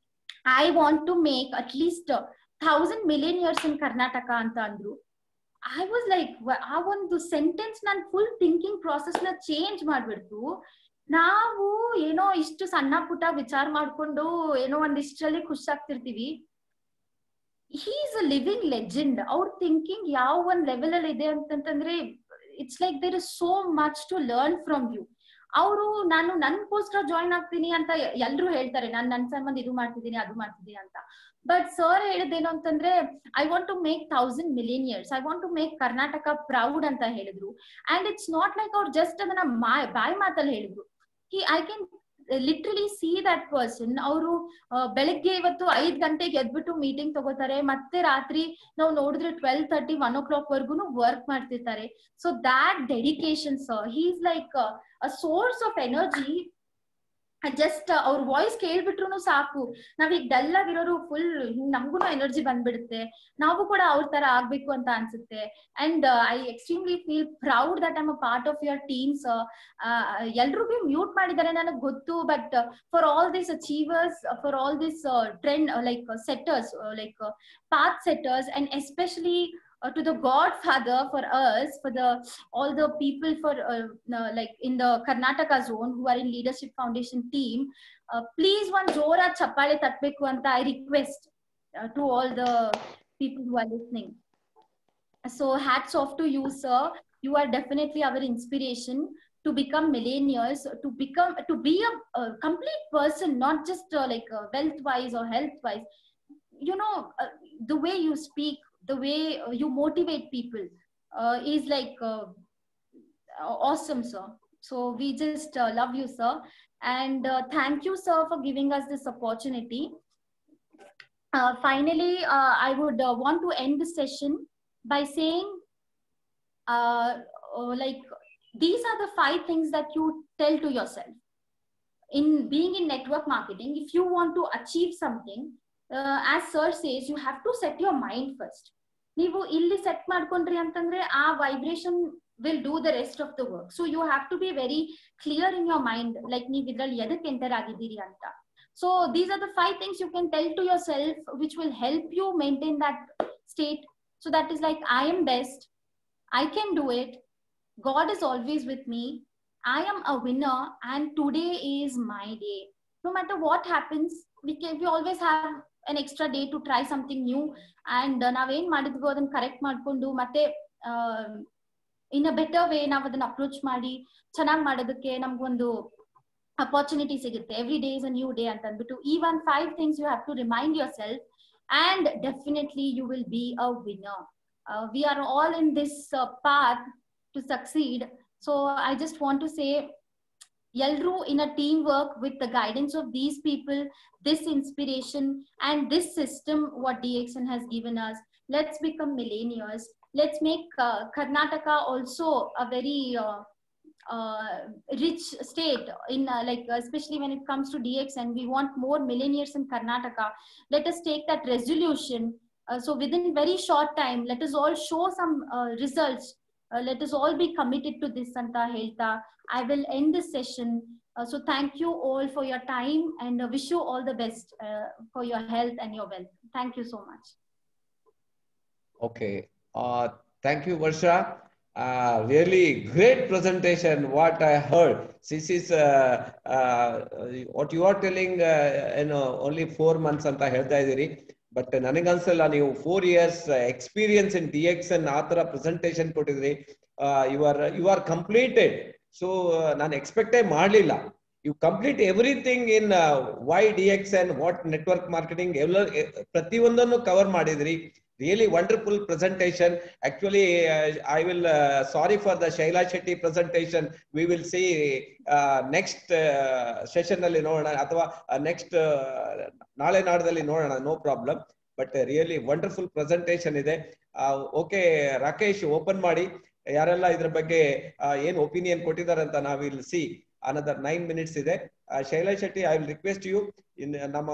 I want to make at least 1,000 millionaires in Karnataka ಅಂತ ಅಂದ್ರು. ಐ ವಾಸ್ ಲೈಕ್, ಆ ಒಂದು ಸೆಂಟೆನ್ಸ್ ನನ್ನ ಫುಲ್ ಥಿಂಕಿಂಗ್ ಪ್ರಾಸೆಸ್ ನ ಚೇಂಜ್ ಮಾಡ್ಬಿಡ್ತು. ನಾವು ಏನೋ ಇಷ್ಟು ಸಣ್ಣ ಪುಟ್ಟ ವಿಚಾರ ಮಾಡ್ಕೊಂಡು ಏನೋ ಒಂದಿಷ್ಟರಲ್ಲಿ ಖುಷಿ ಆಗ್ತಿರ್ತೀವಿ. He is a living legend. ಅವ್ರ ಥಿಂಕಿಂಗ್ ಯಾವ ಒಂದ್ ಲೆವೆಲ್ ಅಲ್ಲಿ ಇದೆ ಅಂತಂತಂದ್ರೆ, it's like there is so much to learn from you. ಅವರು ನಾನು ನನ್ಗೋಸ್ಕರ ಜಾಯಿನ್ ಆಗ್ತೀನಿ ಅಂತ ಎಲ್ರು ಹೇಳ್ತಾರೆ, ನಾನ್ ನನ್ ಸಂಬಂಧ ಇದು ಮಾಡ್ತಿದ್ದೀನಿ ಅದು ಮಾಡ್ತಿದ್ದೀನಿ ಅಂತ. ಬಟ್ ಸರ್ ಹೇಳಿದ್ದೇನು ಅಂತಂದ್ರೆ, I want to make 1000 millionaires, I want to make Karnataka proud ಅಂತ ಹೇಳಿದ್ರು. ಅಂಡ್ ಇಟ್ಸ್ ನಾಟ್ ಲೈಕ್ ಅವ್ರು ಜಸ್ಟ್ ಅದನ್ನ ಬಾಯಿ ಮಾತಲ್ಲಿ ಹೇಳಿದ್ರು. I can literally see that person. ಅವರು ಬೆಳಗ್ಗೆ ಇವತ್ತು 5 ಗಂಟೆಗೆ ಎದ್ಬಿಟ್ಟು ಮೀಟಿಂಗ್ ತಗೋತಾರೆ, ಮತ್ತೆ ರಾತ್ರಿ ನಾವು ನೋಡಿದ್ರೆ 12:30 1 o'clock ವರ್ಗುನು ವರ್ಕ್ ಮಾಡ್ತಿರ್ತಾರೆ. So that dedication sir, he is like a source of energy. Just ಅವ್ರ ವಾಯ್ಸ್ ಕೇಳ್ಬಿಟ್ರು ಸಾಕು, ನಾವೀಗ ಡಲ್ ಆಗಿರೋರು ಫುಲ್ ನಮ್ಗೂ ಎನರ್ಜಿ ಬಂದ್ಬಿಡುತ್ತೆ, ನಾವು ಕೂಡ ಅವ್ರ ತರ ಆಗ್ಬೇಕು ಅಂತ ಅನ್ಸುತ್ತೆ. And I extremely feel proud that I'm a part of your teams. ಎಲ್ರಿಗೂ ಮ್ಯೂಟ್ ಮಾಡಿದ್ದಾರೆ ನನಗೆ ಗೊತ್ತು, but for all this achievers, for all this trend like setters, like path setters, and especially to the godfather for us, for the all the people for like in the Karnataka zone who are in Leadership Foundation team, please one jora chappale tatbeku anta I request to all the people who are listening. So hats off to you sir, you are definitely our inspiration to become millionaires, to be a complete person, not just like wealth wise or health wise. You know, the way you speak, the way you motivate people is like awesome sir. So we just love you sir, and thank you sir for giving us this opportunity. Finally I would want to end the session by saying like these are the 5 things that you tell to yourself in being in network marketing. If you want to achieve something, as sir says, you have to set your mind first. ನೀವು ಇಲ್ಲಿ set ಮಾಡ್ಕೊಂಡ್ರಿ ಅಂತಂದ್ರೆ ಆ vibration will do the rest of the work. So you have to be very clear in your mind, like ನೀವು ಇದ್ರಲ್ಲಿ ಎದಕ್ಕೆ enter ಆಗಿದ್ದೀರಿ ಅಂತ. So these are the 5 things you can tell to yourself which will help you maintain that state. So that is like, I am best, I can do it, God is always with me, I am a winner, and today is my day. No matter what happens, we always have an extra day to try something new, and ನಾವೇನ್ ಮಾಡಿದ್ವೋ ಅದನ್ನ correct ಮಾಡ್ಕೊಂಡು ಮತ್ತೆ ಇನ್ a better way ನಾವ್ ಅದನ್ನ approach ಮಾಡಿ ಚೆನ್ನಾಗಿ ಮಾಡೋದಕ್ಕೆ ನಮ್ಗೊಂದು ಅಪರ್ಚುನಿಟಿ ಸಿಗುತ್ತೆ. Every day is a new day ಅಂತ ಅಂದ್ಬಿಟ್ಟು ಈ ಒಂದು 5 things you have to remind yourself, and definitely you will be a winner. We are all in this path to succeed. So I just want to say, Yelru in a teamwork with the guidance of these people, this inspiration and this system what DXN has given us, let's become millionaires. Let's make Karnataka also a very rich state in like especially when it comes to DXN. We want more millionaires in Karnataka. Let us take that resolution. So within very short time, let us all show some results. Let us all be committed to this anta helta I will end this session. So thank you all for your time, and wish you all the best for your health and your wealth. Thank you so much. Okay, thank you Varsha. Really great presentation what I heard. This is what you are telling, you know, only 4 months anta ಹೇಳ್ತಾ ಇದೀರಿ, but ನನಗನ್ಸಲ್ಲ ನೀವು 4 years experience in DXN ಆ ತರ presentation ಕೊಟ್ಟಿದ್ರಿ. You are completed. So ನಾನು ಎಕ್ಸ್ಪೆಕ್ಟೇ ಮಾಡಲಿಲ್ಲ. You complete everything in why DXN, what network marketing, ಎಲ್ಲ ಪ್ರತಿಯೊಂದನ್ನು ಕವರ್ ಮಾಡಿದ್ರಿ. Really wonderful presentation. Actually, I will sorry for the Shaila Shetty presentation. We will see next session alli nodona, athwa next naale naadadalli nodona, no problem. But really wonderful presentation ide. Okay, Rakesh, open ಮಾಡಿ ಯಾರೆಲ್ಲ ಇದ್ರ ಬಗ್ಗೆ ಏನು opinion ಕೊಟ್ಟಿದ್ದಾರೆ ಅಂತ ನಾವು ಇಲ್ಲಿ C. Another 9 minutes ಇದೆ. Shaila Shetty, I will request you in ನಮ್ಮ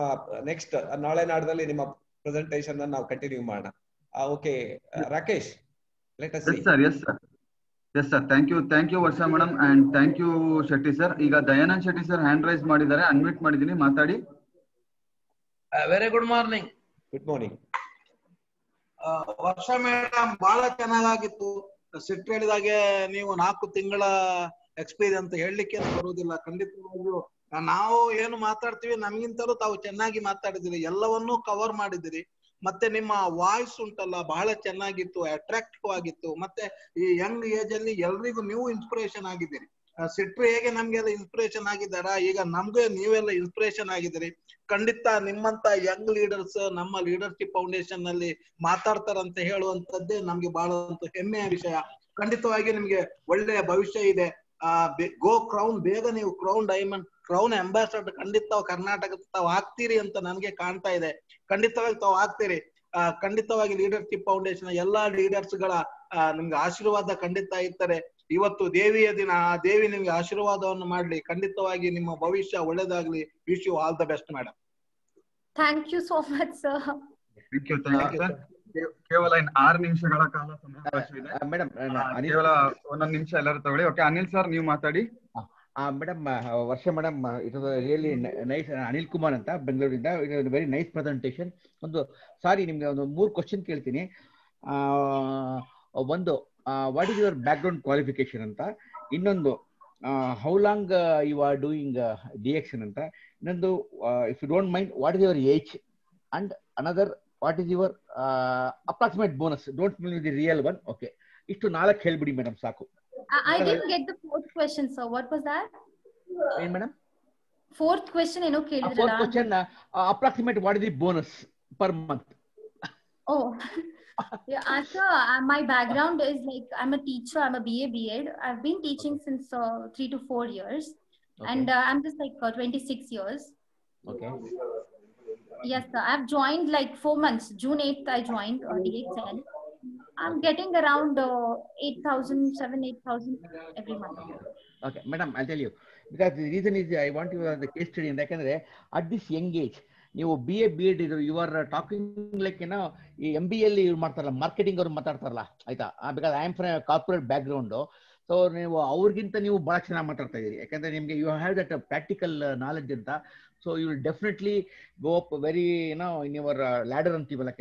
next ನಾಳೆ ನಾಡದಲ್ಲಿ ನಿಮ್ಮ presentation ನಾವು ಕಂಟಿನ್ಯೂ ಮಾಡೋಣ. Okay, Rakesh, let us see. Yes sir, thank you Varsha madam, and thank you Shetty sir. ಈಗ Dayanand Shetty sir hand raise ಮಾಡಿದ್ದಾರೆ, unmute ಮಾಡಿದೀನಿ, ಮಾತಾಡಿ. Very good morning. Good morning. Varsha madam ಬಹಳ ಚೆನ್ನಾಗಿತ್ತು. ಸಿಟ್ಟು ಹೇಳಿದಾಗೆ ನೀವು 4 ತಿಂಗಳ ಎಕ್ಸ್ಪೀರಿಯನ್ಸ್ ಹೇಳಲಿಕ್ಕೆ ಬರುವುದಿಲ್ಲ. ಖಂಡಿತವಾಗಿಯೂ ನಾವು ಏನು ಮಾತಾಡ್ತೀವಿ ನಮ್ಗಿಂತಲೂ ತಾವು ಚೆನ್ನಾಗಿ ಮಾತಾಡಿದಿರಿ, ಎಲ್ಲವನ್ನೂ ಕವರ್ ಮಾಡಿದಿರಿ. ಮತ್ತೆ ನಿಮ್ಮ ವಾಯ್ಸ್ ಉಂಟಲ್ಲ ಬಹಳ ಚೆನ್ನಾಗಿತ್ತು, ಅಟ್ರಾಕ್ಟಿವ್ ಆಗಿತ್ತು. ಮತ್ತೆ ಈ ಯಂಗ್ ಏಜ್ ಅಲ್ಲಿ ಎಲ್ರಿಗೂ ನೀವು ಇನ್ಸ್ಪಿರೇಷನ್ ಆಗಿದ್ದೀರಿ. ಸಿಟ್ರು ಹೇಗೆ ನಮ್ಗೆಲ್ಲ ಇನ್ಸ್ಪಿರೇಷನ್ ಆಗಿದ್ದಾರಾ, ಈಗ ನಮ್ಗೆ ನೀವೆಲ್ಲ ಇನ್ಸ್ಪಿರೇಷನ್ ಆಗಿದ್ದೀರಿ. ಖಂಡಿತ ನಿಮ್ಮಂತ ಯಂಗ್ ಲೀಡರ್ಸ್ ನಮ್ಮ ಲೀಡರ್ಶಿಪ್ ಫೌಂಡೇಶನ್ ನಲ್ಲಿ ಮಾತಾಡ್ತಾರಂತ ಹೇಳುವಂತದ್ದೇ ನಮ್ಗೆ ಬಹಳ ಹೆಮ್ಮೆಯ ವಿಷಯ. ಖಂಡಿತವಾಗಿ ನಿಮ್ಗೆ ಒಳ್ಳೆಯ ಭವಿಷ್ಯ ಇದೆ. ಗೋ ಕ್ರೌನ್, ಬೇಗ ನೀವು ಕ್ರೌನ್ ಡೈಮಂಡ್, ಕ್ರೌನ್ ಅಂಬಾಸಡರ್ ಖಂಡಿತ ಕರ್ನಾಟಕದ ತಾವು ಆಗ್ತೀರಿ ಅಂತ ನನ್ಗೆ ಕಾಣ್ತಾ ಇದೆ. ಖಂಡಿತವಾಗಿ ತಾವು ಆಗ್ತೀರಿ. ಖಂಡಿತವಾಗಿ ಲೀಡರ್ಶಿಪ್ ಫೌಂಡೇಶನ್ ಎಲ್ಲಾ ಲೀಡರ್ಸ್ ಗಳ ನಿಮ್ಗೆ ಆಶೀರ್ವಾದ ಖಂಡಿತ ಇರ್ತಾರೆ. ಇವತ್ತು ದೇವಿಯ ದಿನ, ಆ ದೇವಿ ನಿಮ್ಗೆ ಆಶೀರ್ವಾದವನ್ನು ಮಾಡ್ಲಿ. ಖಂಡಿತವಾಗಿ ನಿಮ್ಮ ಭವಿಷ್ಯ ಒಳ್ಳೇದಾಗ್ಲಿ. Wish you all the best madam. Thank you so much sir. Thank you sir. ಕೇವಲ 6 ನಿಮಿಷಗಳ ಕಾಲ ಸಮಯಾವಕಾಶ ಇದೆ ಮೇಡಮ್. ಕೇವಲ 1 ನಿಮಿಷ ಎಲ್ಲರೂ ತಗೊಳ್ಳಿ. ಓಕೆ, ಅನಿಲ್ ಸರ್ ನೀವು ಮಾತಾಡಿ. ಮೇಡಮ್, ವರ್ಷ madam, it was really nice. Anil Kumar ಅಂತ ಬೆಂಗಳೂರಿಂದ. Very nice presentation. ಸಾರಿ, ನಿಮ್ಗೆ ಒಂದು 3 ಕ್ವಶನ್ ಕೇಳ್ತೀನಿ. ಒಂದು, what is your background qualification ಅಂತ. ಇನ್ನೊಂದು, how long you are doing DXN ಅಂತ. ಇನ್ನೊಂದು, if you don't mind, what is your age. And another, what is your approximate bonus. Don't mean the real one. Okay, ಇಷ್ಟು 4 ಹೇಳ್ಬಿಡಿ madam, ಸಾಕು. I didn't get the 4th question, sir. What was that? Hey, madam. 4th question, eno kelidrala. 4th question, approximate what is the bonus per month? Oh, yeah. So my background is like I'm a teacher. I'm a BA B.Ed. I've been teaching since 3 to 4 years, okay. And I'm just like 26 years. Okay. Yes, sir. I've joined like 4 months. June 8th, I joined DXL. I'm getting around 8,000, 7,000, 8,000 every month. Okay, madam, I'll tell you. Because the reason is I want you the case study. And at this young age, you BA, B.Ed, you are talking like, you know, MBA you marketing or matartarla. Because I am from a corporate background. So ಅವ್ರಿಗಿಂತ ನೀವು ಬಹಳ ಚೆನ್ನಾಗಿ ಮಾತಾಡ್ತಾ ಇದ್ದೀರಿ. ಯಾಕಂದ್ರೆ ನಿಮ್ಗೆ you have that practical knowledge ಅಂತ. So you will definitely go up very in your ladder ಅಂತೀವಲ್ಲ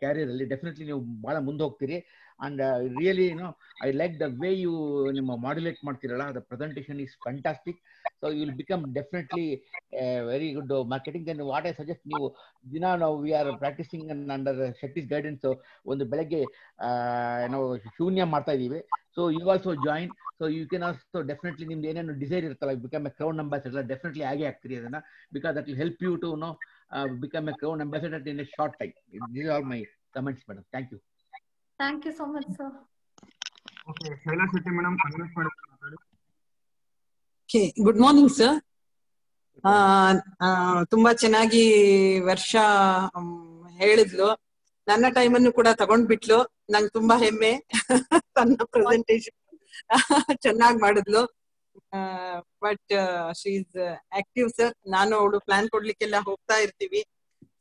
ಕ್ಯಾರಿಯರ್ ಅಲ್ಲಿ. ಡೆಫಿನೆಟ್ಲಿ ನೀವು ಬಹಳ ಮುಂದೆ ಹೋಗ್ತೀರಿ. And really I like the way you ನಿಮ್ಮ ಮಾಡ್ಯುಲೇಟ್ ಮಾಡ್ತೀರಲ್ಲ, the presentation is fantastic. So you will become definitely very good marketing. Then what I suggest, ನೀವು ದಿನ ನಾವು we are practicing under Shakti's guidance. ಒಂದು ಬೆಳಗ್ಗೆ ನಾವು ಶೂನ್ಯ ಮಾಡ್ತಾ ಇದೀವಿ. So you also join. So you can also definitely nimde enenu desire irtala, become a crown ambassador. Definitely age agtiri adana, because that will help you to become a crown ambassador in a short time. These are my comments, madam. Thank you. Thank you so much, sir. Okay, Shaila Shetty madam, unmute ಮಾಡಿ. Okay, good morning, sir. ತುಂಬಾ ಚೆನ್ನಾಗಿ ವರ್ಷ ಹೇಳಿದ್ಲು. ನನ್ನ ಟೈಮನ್ನು ಕೂಡ ತಗೊಂಡ್ಬಿಟ್ಲು. ನಂಗೆ ತುಂಬಾ ಹೆಮ್ಮೆ. ತನ್ನ ಪ್ರೆಸೆಂಟೇಶನ್ ಚೆನ್ನಾಗಿ ಮಾಡಿದ್ಲು. But she is active sir. ನಾನು ಅವಳು ಪ್ಲಾನ್ ಕೊಡ್ಲಿಕ್ಕೆಲ್ಲ ಹೋಗ್ತಾ ಇರ್ತೀವಿ.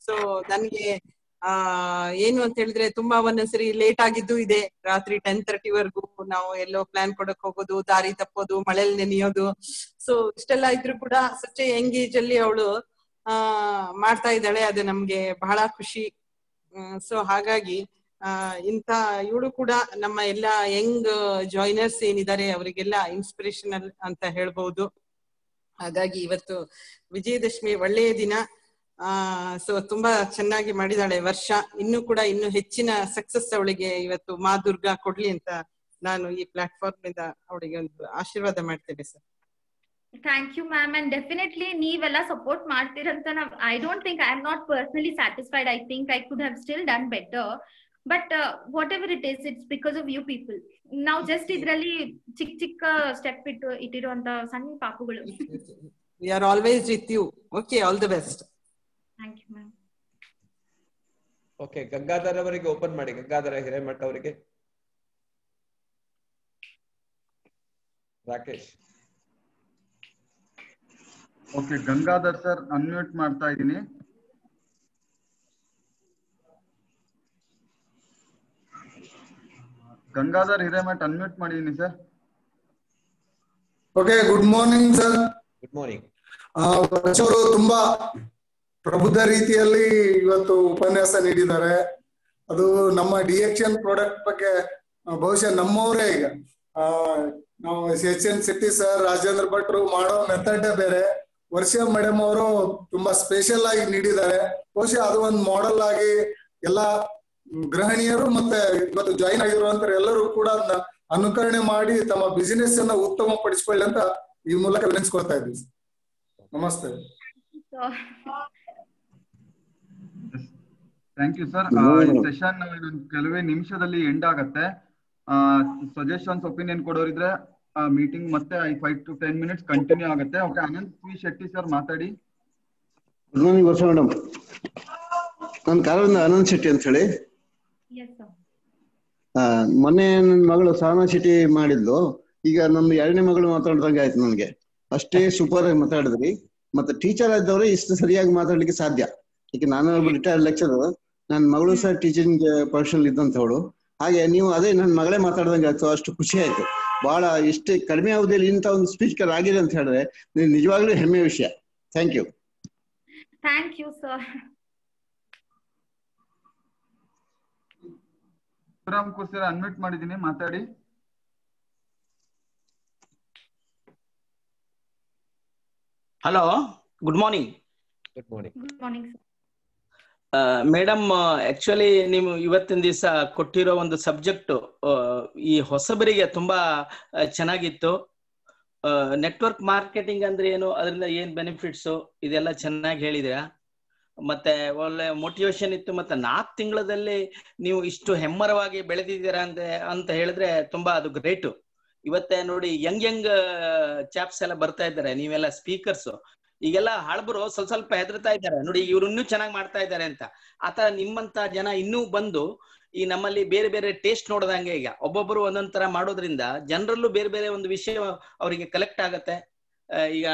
ಸೊ ನನ್ಗೆ ಏನು ಅಂತ ಹೇಳಿದ್ರೆ ತುಂಬಾ ಒಂದೊಂದ್ಸರಿ ಲೇಟ್ ಆಗಿದ್ದು ಇದೆ. ರಾತ್ರಿ 10:30 ವರ್ಗು ನಾವು ಎಲ್ಲೋ ಪ್ಲಾನ್ ಕೊಡಕ್ ಹೋಗೋದು, ದಾರಿ ತಪ್ಪೋದು, ಮಳೆಯಲ್ಲಿ ನೆನೆಯೋದು. ಸೊ ಇಷ್ಟೆಲ್ಲ ಇದ್ರು ಕೂಡ ಸಚ್ ಯಂಗ್ ಏಜ್ ಅಲ್ಲಿ ಅವಳು ಮಾಡ್ತಾ ಇದ್ದಾಳೆ. ಅದು ನಮ್ಗೆ ಬಹಳ ಖುಷಿ. ಸೊ ಹಾಗಾಗಿ ಇಂಥ ಇವಳು ಕೂಡ ನಮ್ಮ ಎಲ್ಲಾ ಯಂಗ್ ಜಾಯ್ನರ್ಸ್ ಏನಿದ್ದಾರೆ ಅವರಿಗೆಲ್ಲ ಇನ್ಸ್ಪಿರೇಷನಲ್ ಅಂತ ಹೇಳ್ಬಹುದು. ಹಾಗಾಗಿ ಇವತ್ತು ವಿಜಯದಶಮಿ ಒಳ್ಳೆಯ ದಿನ. ಸೊ ತುಂಬಾ ಚೆನ್ನಾಗಿ ಮಾಡಿದಾಳೆ ವರ್ಷ. ಇನ್ನೂ ಕೂಡ ಇನ್ನೂ ಹೆಚ್ಚಿನ ಸಕ್ಸಸ್ ಅವಳಿಗೆ ಇವತ್ತು ಮಾ ದುರ್ಗಾ ಕೊಡ್ಲಿ ಅಂತ ನಾನು ಈ ಪ್ಲಾಟ್ಫಾರ್ಮ್ ನಿಂದ ಅವಳಿಗೆ ಒಂದು ಆಶೀರ್ವಾದ ಮಾಡ್ತೇನೆ sir. Thank you, ma'am. And definitely ನೀವೆಲ್ಲ support ಮಾಡ್ತೀರಂತ I don't think I am not personally satisfied. I think I could have still done better. But whatever it is, it's because of you people. Now just ಇದ್ರಲ್ಲಿ ಚಿಕ್ಕ step ಇಟ್ಟಿರುವಂತ ಸಣ್ಣ ಪಾಪುಗಳು. We are always with you. Okay, all the best. Thank you, ma'am. Okay, Gangadhar ಅವರಿಗೆ open ಮಾಡಿ. ಗಂಗಾಧರ ಹಿರೇಮಠ ಅವರಿಗೆ. Rakesh. Okay, Gangadhar sir unmute ಮಾಡ್ತಾ ಇದ್ದೀನಿ. Gangadhar Hiremath unmute ಮಾಡಿದೀನಿ sir. Okay, good morning sir. Good morning. ಅವರು ತುಂಬಾ ಪ್ರಬುದ್ಧ ರೀತಿಯಲ್ಲಿ ಇವತ್ತು ಉಪನ್ಯಾಸ ನೀಡಿದ್ದಾರೆ. ಅದು ನಮ್ಮ ಡಿಎಕ್ಷನ್ ಪ್ರಾಡಕ್ಟ್ ಬಗ್ಗೆ ಬಹುಶಃ ನಮ್ಮವರೇ. ಈಗ ನಾವು ಎನ್ ಶೆಟ್ಟಿ ಸರ್, ರಾಜೇಂದ್ರ ಭಟ್ರು ಮಾಡೋ ಮೆಥಡ್ ಬೇರೆ. ವರ್ಷ ಮೇಡಮ್ ಅವರು ತುಂಬಾ ಸ್ಪೆಷಲ್ ಆಗಿ ನೀಡಿದ್ದಾರೆ. ಬಹುಶಃ ಅದು ಒಂದು ಮಾಡೆಲ್ ಆಗಿ ಎಲ್ಲ ಗೃಹಿಣಿಯರು ಮತ್ತೆ ಇವತ್ತು ಜಾಯಿನ್ ಆಗಿರುವಂತ ಎಲ್ಲರೂ ಕೂಡ ಅನುಕರಣೆ ಮಾಡಿ ತಮ್ಮ ಬಿಸಿನೆಸ್ ಅನ್ನ ಉತ್ತಮ ಪಡಿಸಿಕೊಳ್ಳಿ ಅಂತ ಈ ಮೂಲಕ ವಿನಂತಿಸ್ಕೊಳ್ತಾ ಇದ್ದೀವಿ. ನಮಸ್ತೆ. Thank you sir. ಈ ಸೆಷನ್ ಕೆಲವೇ ನಿಮಿಷದಲ್ಲಿ ಎಂಡ್ ಆಗತ್ತೆ. ಸಜೆಷನ್ಸ್ ಒಪಿನಿಯನ್ ಕೊಡೋರಿದ್ರೆ ಮೀಟಿಂಗ್ ಮತ್ತೆ 5 to 10 minutes ಕಂಟಿನ್ಯೂ ಆಗುತ್ತೆ. Okay, Anant V Shetty sir ಮಾತಾಡಿ. Good morning Varsha madam. ನಾನು ಕಾರವಾರದಿಂದ ಅನಂತ್ ಶೆಟ್ಟಿ ಅಂತ ಹೇಳಿ. ಮೊನ್ನೆ ನನ್ನ ಮಗಳು ಸಹನಾ ಶೆಟ್ಟಿ ಮಾಡಿದ್ಲು. ಈಗ ನಮ್ಮ 2ನೇ ಮಗಳು ಮಾತಾಡ್ದಂಗೆ ಆಯ್ತು ನನಗೆ. ಅಷ್ಟೇ ಸೂಪರ್ ಆಗಿ ಮಾತಾಡಿದ್ರಿ. ಮತ್ತೆ ಟೀಚರ್ ಆದವ್ರೆ ಇಷ್ಟು ಸರಿಯಾಗಿ ಮಾತಾಡ್ಲಿಕ್ಕೆ ಸಾಧ್ಯ. ಈಗ ನಾನು ರಿಟೈರ್ಡ್ ಲೆಕ್ಚರರ್, ನನ್ನ ಮಗಳು ಸಹ ಟೀಚಿಂಗ್ ಪ್ರೊಫೆಷನಲ್ ಇದ್ದಂಥವಳು. ಹಾಗೆ ನೀವು ಅದೇ ನನ್ನ ಮಗಳೇ ಮಾತಾಡ್ದಂಗೆ ಆಯ್ತು. ಅಷ್ಟು ಖುಷಿ ಆಯ್ತು. ಬಹಳ ಇಷ್ಟೇ ಕಡಿಮೆ ಅವಧಿಯಲ್ಲಿ ಇಂಥ ಒಂದು ಸ್ಪೀಕರ್ ಆಗಿದೆ ಅಂತ ಹೇಳಿದ್ರೆ ನೀವು ನಿಜವಾಗ್ಲೂ ಹೆಮ್ಮೆಯ ವಿಷಯ. Thank you. Thank you sir. Shivaram ಕುರ್ಸರ್ ಅನ್ಮ್ಯೂಟ್ ಮಾಡಿದ್ದೀನಿ, ಮಾತಾಡಿ. Hello, good morning. Good morning. Good morning sir. Madam, actually ನೀವು ಇವತ್ತಿನ ದಿವಸ ಕೊಟ್ಟಿರೋ ಒಂದು ಸಬ್ಜೆಕ್ಟ್ ಈ ಹೊಸಬರಿಗೆ ತುಂಬಾ ಚೆನ್ನಾಗಿತ್ತು. ನೆಟ್ವರ್ಕ್ ಮಾರ್ಕೆಟಿಂಗ್ ಅಂದ್ರೆ ಏನು, ಅದರಿಂದ ಏನ್ ಬೆನಿಫಿಟ್ಸ್, ಇದೆಲ್ಲ ಚೆನ್ನಾಗಿ ಹೇಳಿದಿರಾ. ಮತ್ತೆ ಒಳ್ಳೆ ಮೋಟಿವೇಶನ್ ಇತ್ತು. ಮತ್ತೆ 4 ತಿಂಗಳಲ್ಲಿ ನೀವು ಇಷ್ಟು ಹೆಮ್ಮರವಾಗಿ ಬೆಳೆದಿದ್ದೀರಾ ಅಂತ ಹೇಳಿದ್ರೆ ತುಂಬಾ ಅದು ಗ್ರೇಟ್. ಇವತ್ತೇ ನೋಡಿ ಯಂಗ್ ಚಾಪ್ಸ್ ಎಲ್ಲ ಬರ್ತಾ ಇದ್ದಾರೆ, ನೀವೆಲ್ಲ ಸ್ಪೀಕರ್ಸ್. ಈಗೆಲ್ಲ ಹಳಬರು ಸ್ವಲ್ಪ ಹೆದರ್ತಾ ಇದ್ದಾರೆ, ನೋಡಿ ಇವ್ರು ಇನ್ನೂ ಚೆನ್ನಾಗಿ ಮಾಡ್ತಾ ಇದ್ದಾರೆ ಅಂತ. ಆತರ ನಿಮ್ಮಂತ ಜನ ಇನ್ನೂ ಬಂದು ಈ ನಮ್ಮಲ್ಲಿ ಬೇರೆ ಬೇರೆ ಟೇಸ್ಟ್ ನೋಡ್ದಂಗೆ ಈಗ ಒಬ್ಬೊಬ್ಬರು ಒಂದೊಂದ್ ತರ ಮಾಡೋದ್ರಿಂದ ಜನರಲ್ಲೂ ಬೇರೆ ಬೇರೆ ಒಂದು ವಿಷಯ ಅವರಿಗೆ ಕಲೆಕ್ಟ್ ಆಗತ್ತೆ. ಈಗ